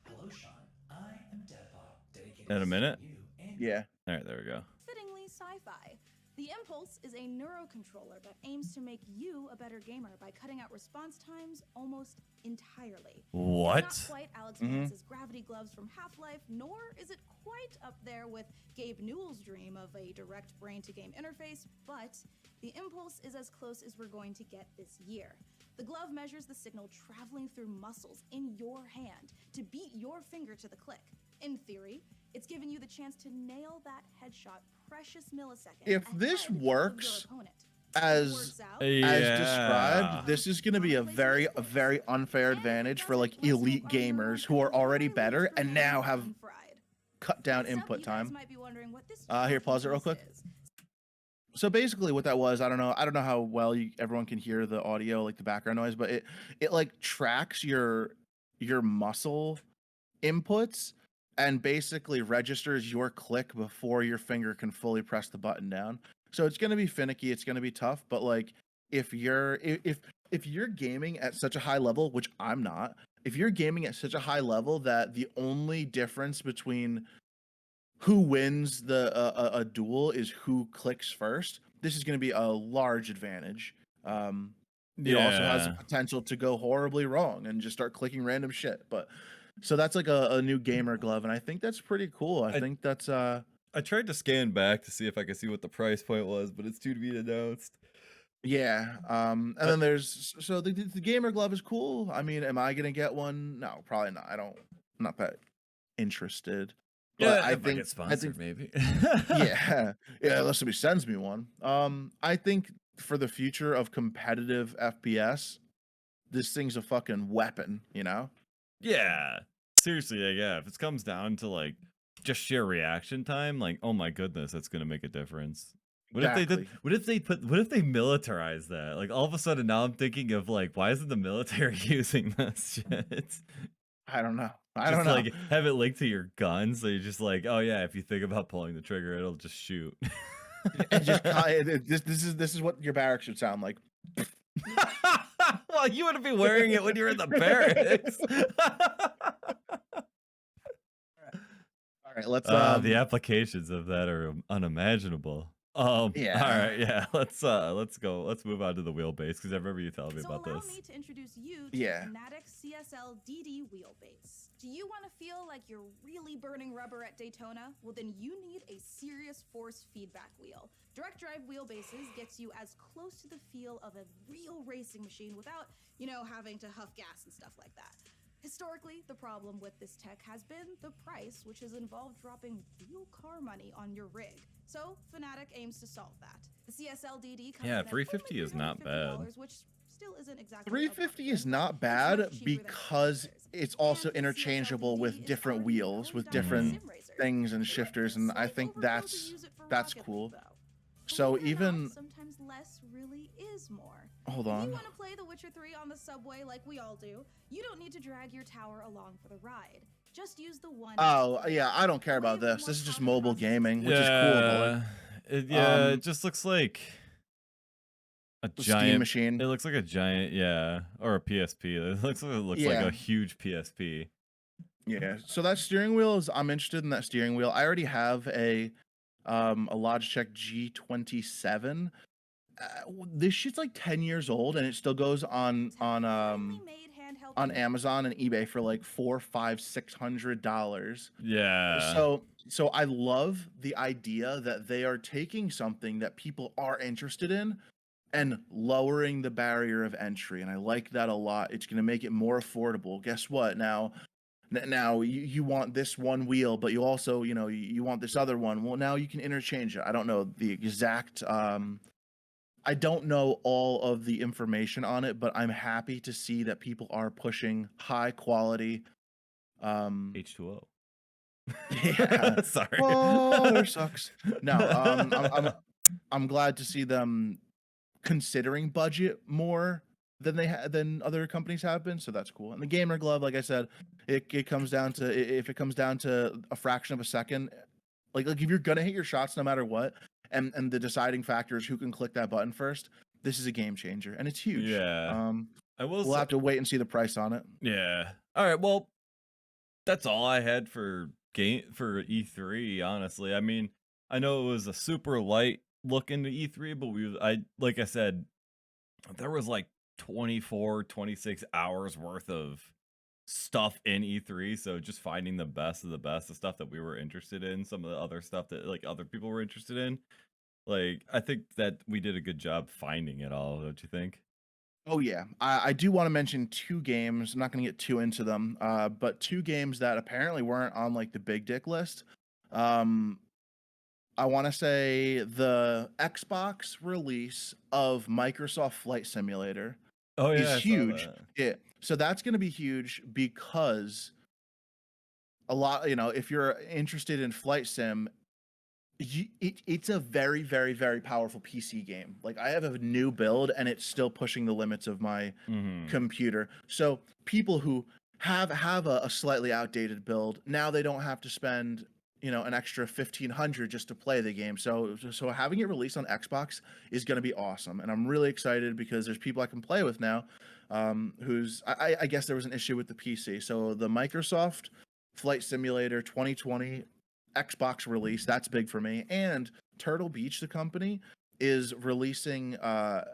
Hello, Sean. I am Deadbot, dedicated At a minute? to you and Yeah. All right, there we go. Fittingly sci-fi. The Impulse is a neurocontroller that aims to make you a better gamer by cutting out response times almost entirely. What? It's not quite Alex Vance's gravity gloves from Half-Life, nor is it quite up there with Gabe Newell's dream of a direct brain-to-game interface, but the Impulse is as close as we're going to get this year. The glove measures the signal traveling through muscles in your hand to beat your finger to the click. In theory, it's giving you the chance to nail that headshot precious millisecond. If this ahead of works your opponent. as Works out, as described, this is going to be a very unfair advantage for like elite gamers who are already better and now have cut down input time. Here, pause it real quick. So basically what that was, I don't know how well everyone can hear the audio, like the background noise, but it like tracks your muscle inputs and basically registers your click before your finger can fully press the button down. So it's going to be finicky, it's going to be tough, but like if you're gaming at such a high level, which I'm not, if you're gaming at such a high level that the only difference between who wins a duel is who clicks first, this is going to be a large advantage. It also has the potential to go horribly wrong and just start clicking random shit. But so that's like a new gamer glove, and I think that's pretty cool. I think that's I tried to scan back to see if I could see what the price point was, but it's due to be announced. Yeah. And then there's the gamer glove is cool. I mean, am I gonna get one? No, probably not. I'm not that interested. But I think it's sponsored, maybe. yeah, unless somebody sends me one. I think for the future of competitive FPS, this thing's a fucking weapon, you know? Yeah. Seriously, yeah. If it comes down to like just sheer reaction time, like, oh my goodness, that's gonna make a difference. What if they did? What if they militarize that? Like all of a sudden now I'm thinking of like, why isn't the military using this shit? I don't know. I don't know. Like have it linked to your gun, so you're just like, oh yeah, if you think about pulling the trigger, it'll just shoot. And just this is what your barracks should sound like. Well, you wouldn't be wearing it when you're in the barracks. All right, let's. The applications of that are unimaginable. Yeah. All right, yeah. Let's go. Let's move on to the wheelbase because I remember you telling me about this. Allow me to introduce you to the Fnatic CSL DD wheelbase. Do you want to feel like you're really burning rubber at Daytona? Well, then you need a serious force feedback wheel. Direct drive wheelbases gets you as close to the feel of a real racing machine without, having to huff gas and stuff like that. Historically, the problem with this tech has been the price, which has involved dropping real car money on your rig. So, Fnatic aims to solve that. The CSL DD comes in at $350 is not bad. Which still isn't exactly $350 is not bad because it's also interchangeable with different wheels, with different things and shifters, and I think that's cool. So even sometimes less really is more. Hold If on. you want to play The Witcher 3 on the subway like we all do, you don't need to drag your tower along for the ride. Just use the one. Oh yeah, I don't care about this. This is just mobile gaming, which is cool. It just looks like a giant steam machine. It looks like a giant, or a PSP. It looks like a huge PSP. Yeah. So that steering wheel I'm interested in that steering wheel. I already have a Logitech G27. This shit's like 10 years old and it still goes on Amazon and eBay for like $400, $500, $600. Yeah. So I love the idea that they are taking something that people are interested in and lowering the barrier of entry, and I like that a lot. It's going to make it more affordable. Guess what? Now you want this one wheel, but you also you want this other one. Well, now you can interchange it. I don't know the exact I don't know all of the information on it, but I'm happy to see that people are pushing high quality H2O. Yeah. Sorry. Water sucks. No, I'm glad to see them considering budget more than other companies have been, so that's cool. And the gamer glove, like I said, it comes down to if it comes down to a fraction of a second, like if you're gonna hit your shots no matter what, and the deciding factor is who can click that button first, this is a game changer, and it's huge. Yeah. We'll have to wait and see the price on it. Yeah. All right. Well, that's all I had for E3. Honestly, I mean, I know it was a super light look into E3, but I like I said, there was like 24, 26 hours worth of stuff in E3, so just finding the best of the best, the stuff that we were interested in, some of the other stuff that like other people were interested in. Like, I think that we did a good job finding it all, don't you think? Oh yeah, I do want to mention two games. I'm not going to get too into them, but two games that apparently weren't on like the big dick list. Um, I want to say the Xbox release of Microsoft Flight Simulator Oh is yeah, I saw huge. that. Yeah, so that's going to be huge because a lot, if you're interested in flight sim, it's a very, very, very powerful PC game. Like I have a new build and it's still pushing the limits of my Mhm. computer. So people who have a slightly outdated build, now they don't have to spend, an extra 1500 just to play the game. So having it released on Xbox is going to be awesome. And I'm really excited because there's people I can play with now. I guess there was an issue with the PC. So the Microsoft Flight Simulator 2020 Xbox release, that's big for me. And Turtle Beach, the company, is releasing a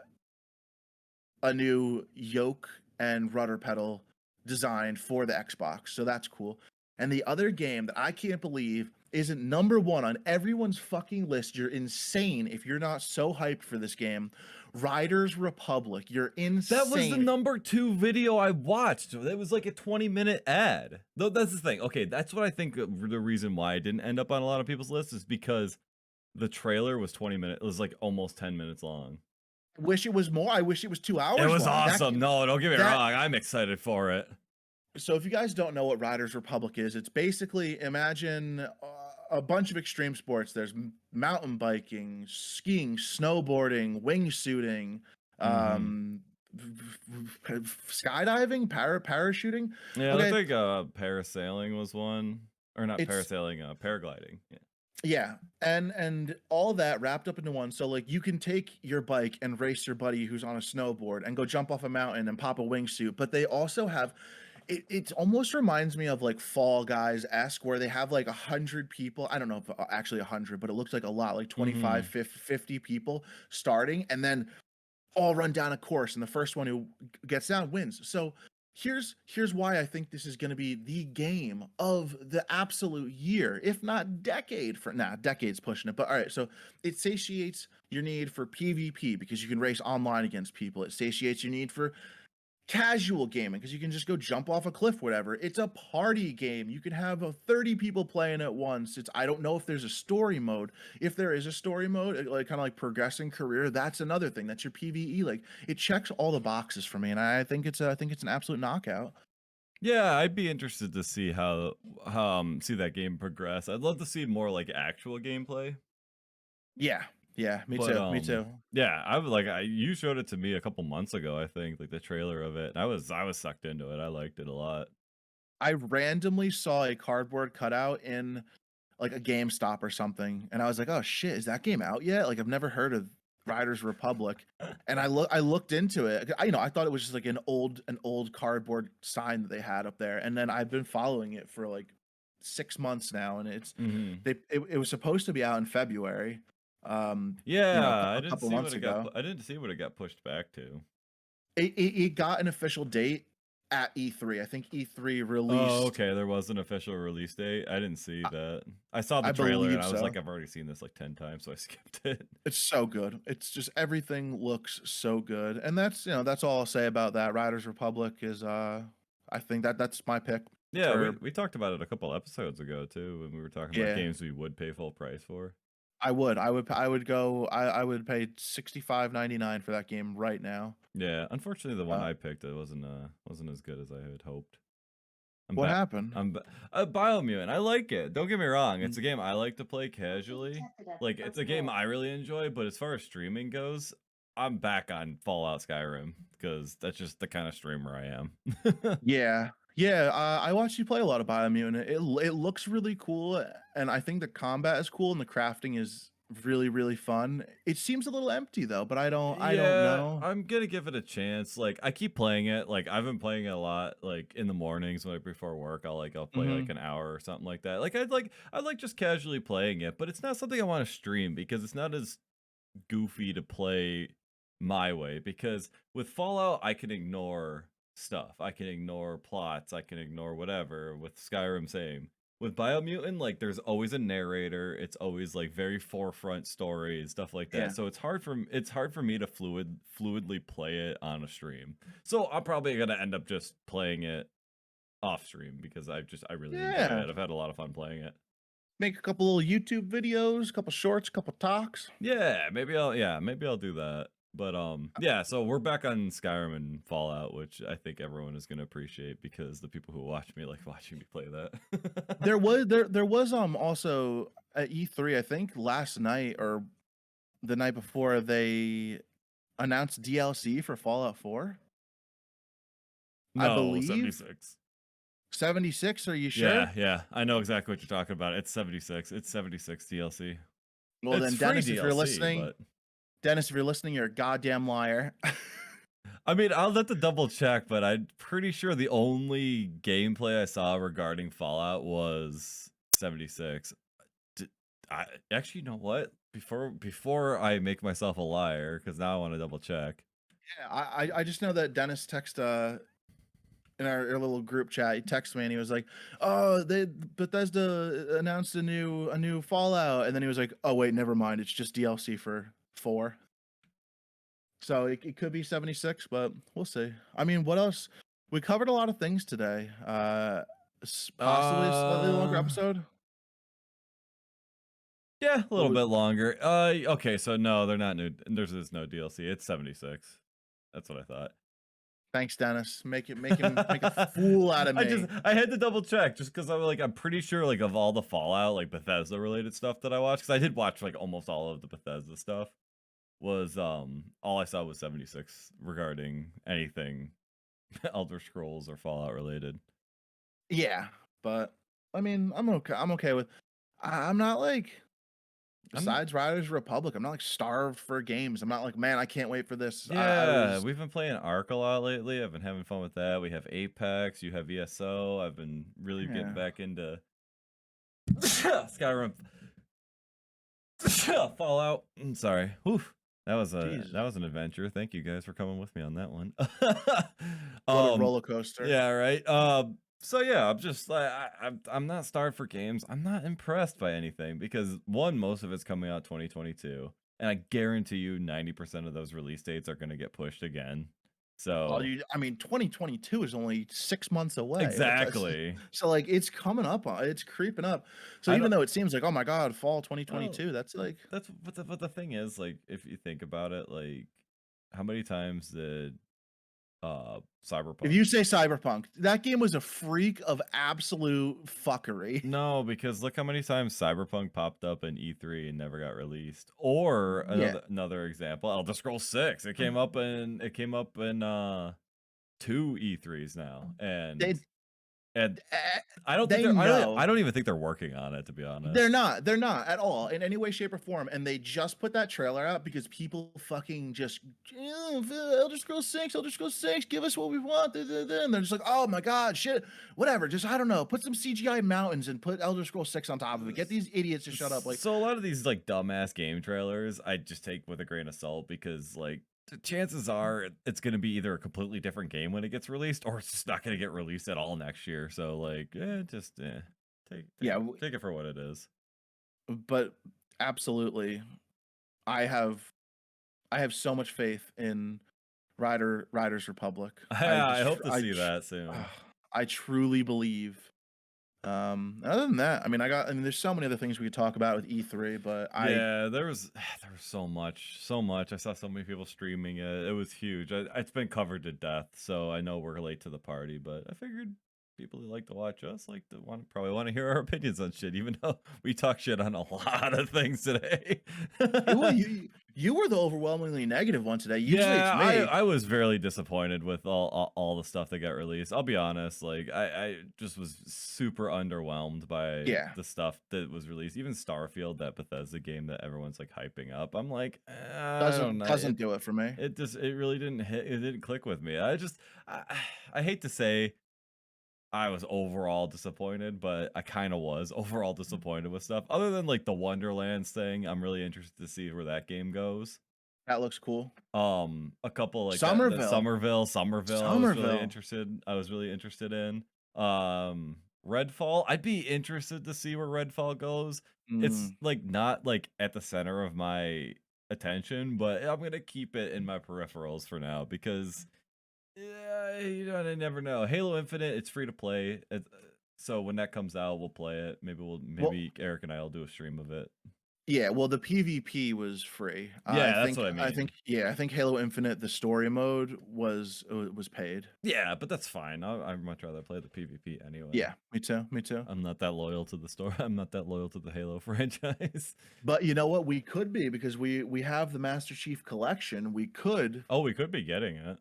new yoke and rudder pedal design for the Xbox. So that's cool. And the other game that I can't believe isn't number one on everyone's fucking list. You're insane if you're not so hyped for this game. Riders Republic. You're insane. That was the number 2 video I watched. That was like a 20-minute ad. Though that's the thing. Okay, that's what I think the reason why I didn't end up on a lot of people's lists is because the trailer was 20 minutes. It was like almost 10 minutes long. I wish it was more. I wish it was 2 hours. It was long. awesome. No, don't get me wrong. I'm excited for it. So if you guys don't know what Riders Republic is, it's basically imagine a bunch of extreme sports. There's mountain biking, skiing, snowboarding, wingsuiting, skydiving, parachuting. Yeah, Okay. I think parasailing was one, or not parasailing, paragliding. Yeah. Yeah, and all that wrapped up into one. So like you can take your bike and race your buddy who's on a snowboard and go jump off a mountain and pop a wingsuit. But they also have it almost reminds me of like Fall Guys-esque, where they have like 100 people. I don't know if actually 100, but it looks like a lot, like 25, 50 people starting, and then all run down a course, and the first one who gets down wins. So here's why I think this is going to be the game of the absolute year, if not decade. Decade's pushing it, but all right. So it satiates your need for PvP because you can race online against people. It satiates your need for casual gaming because you can just go jump off a cliff, whatever. It's a party game. You can have 30 people playing at once. I don't know if there's a story mode. If there is a story mode, like kind of like progressing career, that's another thing. That's your PvE. Like it checks all the boxes for me, and I think it's an absolute knockout. Yeah, I'd be interested to see how see that game progress. I'd love to see more like actual gameplay. Yeah, me too. Me too. Yeah, I was like, you showed it to me a couple months ago, I think, like the trailer of it. And I was sucked into it. I liked it a lot. I randomly saw a cardboard cutout in like a GameStop or something, and I was like, "Oh shit, is that game out yet?" Like I've never heard of Riders Republic, and I looked into it. I thought it was just like an old cardboard sign that they had up there, and then I've been following it for like 6 months now, and it was supposed to be out in February. Yeah, a couple months ago. I didn't see what it got pushed back to. It got an official date at E3. I think E3 released. Oh, okay. There was an official release date. I didn't see that. I saw the trailer and I was like, I've already seen this like 10 times, so I skipped it. It's so good. It's just everything looks so good, and that's all I'll say about that. Riders Republic is I think that's my pick. Yeah, we talked about it a couple episodes ago too when we were talking about games we would pay full price for. I would pay $65.99 for that game right now. Yeah, unfortunately, the one I picked it wasn't as good as I had hoped. What happened? Biomutant. I like it. Don't get me wrong. It's a game I like to play casually. Like it's a game I really enjoy. But as far as streaming goes, I'm back on Fallout Skyrim because that's just the kind of streamer I am. Yeah. I watched you play a lot of Biomutant. It looks really cool, and I think the combat is cool and the crafting is really, really fun. It seems a little empty though, but I don't know. I'm gonna give it a chance. Like I keep playing it. Like I've been playing it a lot. Like in the mornings, like before work, I'll play like an hour or something like that. Like I like just casually playing it, but it's not something I want to stream because it's not as goofy to play my way, because with Fallout I can ignore stuff. I can ignore plots, I can ignore whatever. With Skyrim, same. With Biomutant, like there's always a narrator. It's always like very forefront story and stuff like that. Yeah. So it's hard for me to fluidly play it on a stream. So I'm probably gonna end up just playing it off stream because I really enjoy it. I've had a lot of fun playing it. Make a couple little YouTube videos, a couple shorts, a couple talks. Yeah, maybe I'll do that. But yeah, so we're back on Skyrim and Fallout, which I think everyone is gonna appreciate because the people who watch me like watching me play that. there was also at E3, I think last night or the night before, they announced DLC for Fallout 4. No, I believe 76. 76, are you sure? Yeah, I know exactly what you're talking about. It's 76. It's 76 DLC. Well, it's then Dennis, free if you're DLC, listening, but... Dennis, if you're listening, you're a goddamn liar. I mean, I'll have to double check, but I'm pretty sure the only gameplay I saw regarding Fallout was 76. Actually, you know what? Before I make myself a liar, because now I want to double check. Yeah, I just know that Dennis texted in our little group chat. He texted me and he was like, "Oh, Bethesda announced a new Fallout," and then he was like, "Oh wait, never mind. It's just DLC for 4." So it could be 76, but we'll see. I mean, what else? We covered a lot of things today. Possibly a slightly longer episode. Yeah, a little bit longer. Okay, so no, they're not new. There's no DLC. It's 76. That's what I thought. Thanks, Dennis. Make a fool out of me. I had to double check just because I'm pretty sure like of all the Fallout like Bethesda related stuff that I watched, because I did watch like almost all of the Bethesda stuff, was all I saw was 76 regarding anything Elder Scrolls or Fallout related. Yeah, but I mean, I'm okay with. I'm not like. Besides Riders Republic, I'm not like starved for games. I'm not like, man, I can't wait for this. Yeah, we've been playing Ark a lot lately. I've been having fun with that. We have Apex. You have ESO. I've been really getting back into Skyrim, Fallout. I'm sorry. Oof. That was an adventure. Thank you guys for coming with me on that one. What a roller coaster. Yeah, right. So yeah, I'm just I'm not starved for games. I'm not impressed by anything because one, most of it's coming out 2022, and I guarantee you 90% of those release dates are going to get pushed again. So I mean, 2022 is only 6 months away. Exactly. So like it's coming up, it's creeping up. So even though it seems like, oh my god, fall 2022, that's but the thing is, like, if you think about it, like, how many times did Cyberpunk. If you say Cyberpunk, that game was a freak of absolute fuckery. No, because look how many times Cyberpunk popped up in E3 and never got released. Or another example, Elder Scrolls 6. It came up in 2 E3s now, and I don't even think they're working on it, to be honest. They're not at all in any way, shape, or form. And they just put that trailer out because people fucking just Elder Scrolls 6, give us what we want. And they're just like, oh my god, shit, whatever. Just I don't know, put some CGI mountains and put Elder Scrolls 6 on top of it. Get these idiots to shut up. Like, so a lot of these like dumbass game trailers, I just take with a grain of salt because like the chances are it's going to be either a completely different game when it gets released, or it's just not going to get released at all next year. So like, take it for what it is. But absolutely, I have so much faith in Riders Republic. I hope to see that soon. I truly believe. Other than that, I mean, there's so many other things we could talk about with E3, but there was so much. I saw so many people streaming it. It was huge. It's been covered to death, so I know we're late to the party, but I figured people who like to watch us probably want to hear our opinions on shit, even though we talk shit on a lot of things today. You were the overwhelmingly negative one today. Usually it's me. I was very disappointed with all the stuff that got released. I'll be honest, like I just was super underwhelmed by the stuff that was released. Even Starfield, that Bethesda game that everyone's like hyping up, I'm like, doesn't do it for me. It really didn't hit. It didn't click with me. I hate to say, I was overall disappointed, but I kind of was overall disappointed with stuff. Other than like the Wonderlands thing, I'm really interested to see where that game goes. That looks cool. A couple like the Somerville. Somerville. I was really interested in. Redfall, I'd be interested to see where Redfall goes. It's like not like at the center of my attention, but I'm gonna keep it in my peripherals for now because I never know. Halo Infinite, it's free to play. So when that comes out, we'll play it. Maybe Eric and I will do a stream of it. Yeah, well, the PvP was free. Yeah, that's what I mean. I think Halo Infinite, the story mode was paid. Yeah, but that's fine. I'd much rather play the PvP anyway. Yeah, me too. I'm not that loyal to the story. I'm not that loyal to the Halo franchise. But you know what? We could be because we have the Master Chief Collection. We could. Oh, we could be getting it.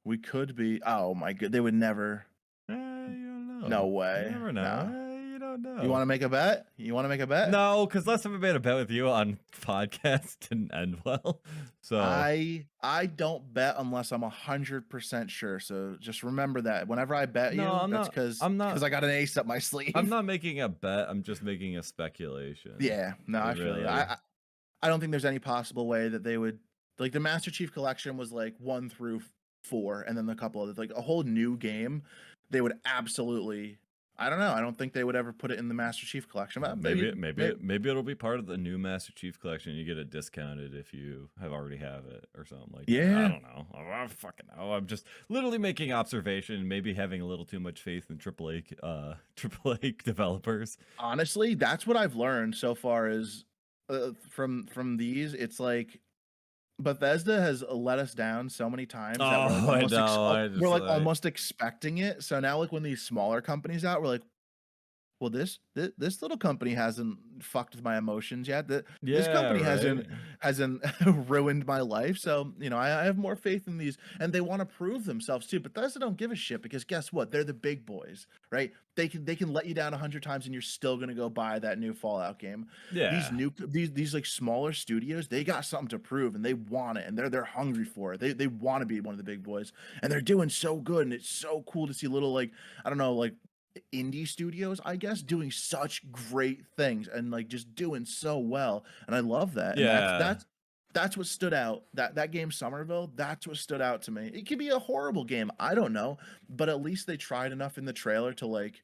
We could be. Oh my god, they would never. You don't know. No way. You never know. Nah. You don't know. You want to make a bet? No, because last time I made a bet with you on podcast didn't end well. So I don't bet unless I'm 100% sure. So just remember that whenever I bet that's because I got an ace up my sleeve. I'm not making a bet. I'm just making a speculation. Yeah, no, I feel you. I don't think there's any possible way that they would like the Master Chief Collection was like 1 through 4, and then a couple of like a whole new game. They would absolutely. I don't know. I don't think they would ever put it in the Master Chief Collection. But maybe it'll be part of the new Master Chief Collection. You get it discounted if you already have it or something like that. I don't know. I fucking know. I'm just literally making observation, maybe having a little too much faith in AAA developers. Honestly, that's what I've learned so far is from these. It's like Bethesda has let us down so many times that we're like almost expecting it. So now like when these smaller companies out, we're like, well, this little company hasn't fucked with my emotions yet. This company hasn't ruined my life. So, you know, I have more faith in these, and they want to prove themselves too. But Bethesda don't give a shit because guess what? They're the big boys, right? They can let you down 100 times and you're still gonna go buy that new Fallout game. Yeah. These like smaller studios, they got something to prove and they want it and they're hungry for it. They want to be one of the big boys and they're doing so good, and it's so cool to see little like I don't know like indie studios, I guess, doing such great things and like just doing so well, and I love that. Yeah, and that's what stood out. That game Somerville, that's what stood out to me. It could be a horrible game, I don't know, but at least they tried enough in the trailer to like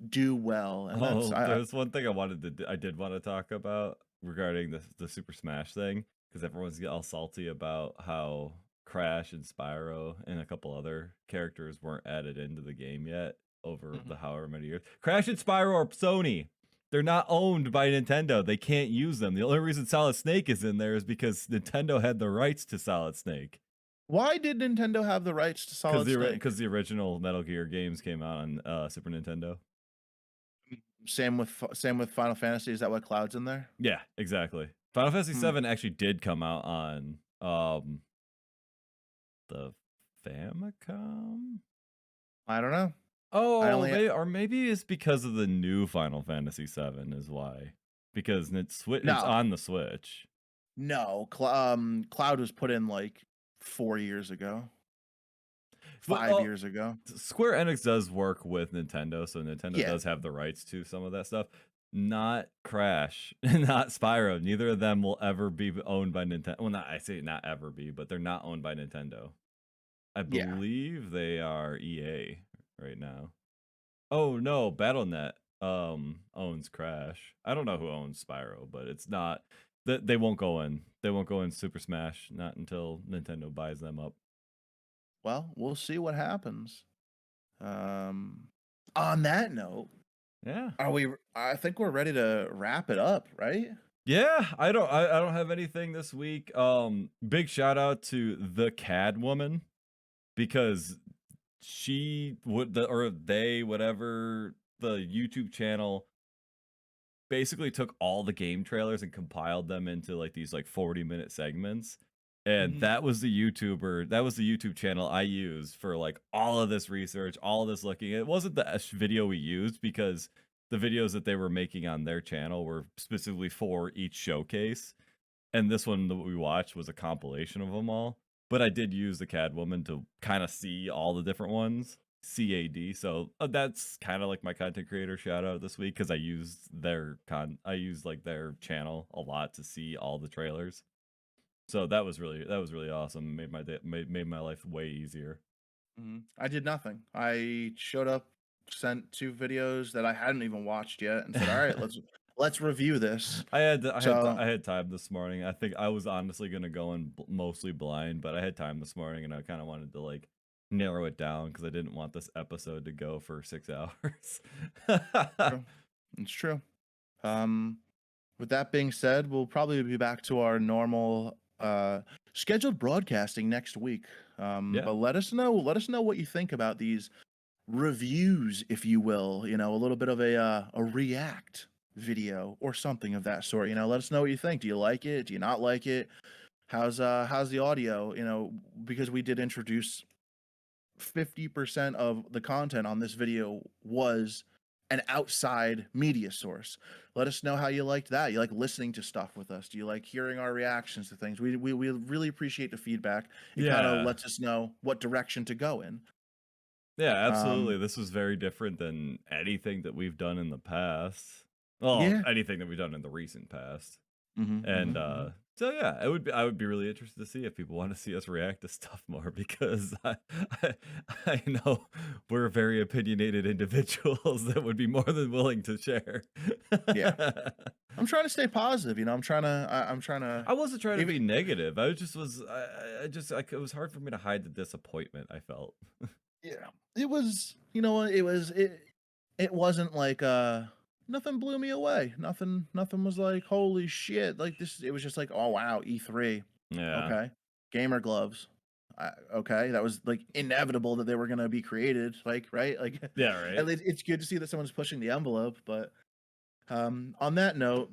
do well. And there's one thing I did want to talk about regarding the Super Smash thing, because everyone's all salty about how Crash and Spyro and a couple other characters weren't added into the game yet over the however many years. Crash and Spyro are Sony. They're not owned by Nintendo. They can't use them. The only reason Solid Snake is in there is because Nintendo had the rights to Solid Snake. Why did Nintendo have the rights to Solid Snake? Because the original Metal Gear games came out on Super Nintendo. Same with Final Fantasy. Is that why Cloud's in there? Yeah, exactly. Final Fantasy VII actually did come out on the Famicom. I don't know. Oh, or maybe it's because of the new Final Fantasy VII is why. Because it's on the Switch. No, Cloud was put in like 4 years ago. 5 years ago. Square Enix does work with Nintendo, so Nintendo does have the rights to some of that stuff. Not Crash, not Spyro. Neither of them will ever be owned by Nintendo. Well, I say not ever be, but they're not owned by Nintendo. I believe they are EA right now. Oh no, BattleNet owns Crash. I don't know who owns Spyro, but it's not that they won't go in. They won't go in Super Smash not until Nintendo buys them up. Well, we'll see what happens. On that note, I think we're ready to wrap it up, right? Yeah, I don't have anything this week. Big shout out to the CAD woman, because whatever the YouTube channel basically took all the game trailers and compiled them into like these like 40-minute segments. And that was the YouTube channel I used for like all of this research, all of this looking. It wasn't the video we used because the videos that they were making on their channel were specifically for each showcase. And this one that we watched was a compilation of them all. But I did use the CAD woman to kind of see all the different ones. CAD. So that's kind of like my content creator shout out this week because I use like their channel a lot to see all the trailers. So that was really awesome. Made my day, made my life way easier. I did nothing. I showed up, sent 2 videos that I hadn't even watched yet, and said, "All right, let's review this." I had time this morning. I think I was honestly gonna go in mostly blind, but I had time this morning, and I kind of wanted to like narrow it down because I didn't want this episode to go for 6 hours. True. It's true. With that being said, we'll probably be back to our normal scheduled broadcasting next week. But let us know what you think about these reviews, if you will. You know, a little bit of a react video or something of that sort. You know, let us know what you think. Do you like it? Do you not like it? How's the audio? You know, because we did introduce 50% of the content on this video was an outside media source. Let us know how you liked that. You like listening to stuff with us? Do you like hearing our reactions to things? We really appreciate the feedback. It kind of lets us know what direction to go in. Yeah, absolutely. This was very different than anything that we've done in the past. Well, anything that we've done in the recent past. And so yeah, I would be really interested to see if people want to see us react to stuff more because I know we're very opinionated individuals that would be more than willing to share. I'm trying to stay positive, you know. I'm trying to I wasn't trying to be negative. I it was hard for me to hide the disappointment I felt. It was, you know, it wasn't like nothing blew me away. Nothing was like, holy shit. Like this, it was just like, oh wow, E3. Yeah. Okay. Gamer gloves. Okay. That was like inevitable that they were gonna be created. Like, right? Like yeah, right. It's good to see that someone's pushing the envelope, but on that note,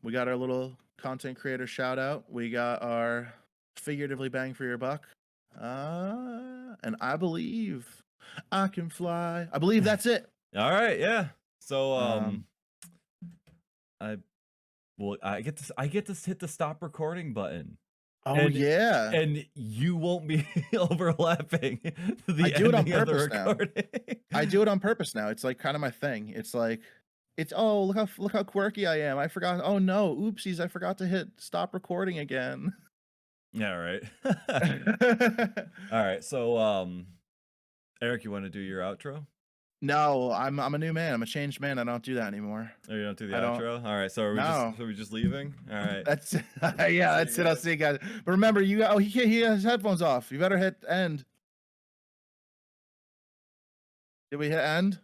we got our little content creator shout out. We got our figuratively bang for your buck. And I believe I can fly. I believe that's it. All right, yeah. So I get to hit the stop recording button. Oh yeah. And you won't be overlapping the I do it on ending of the purpose now. recording. I do it on purpose now. It's like kind of my thing. It's like oh, look how quirky I am. I forgot. Oh no, oopsies, I forgot to hit stop recording again. Yeah, right. All right. So Eric, you want to do your outro? No, I'm a new man. I'm a changed man. I don't do that anymore. Oh, you don't do the outro? All right. So are we just leaving? All right. That's yeah, that's it. I'll see you guys. But remember, he has headphones off. You better hit end. Did we hit end?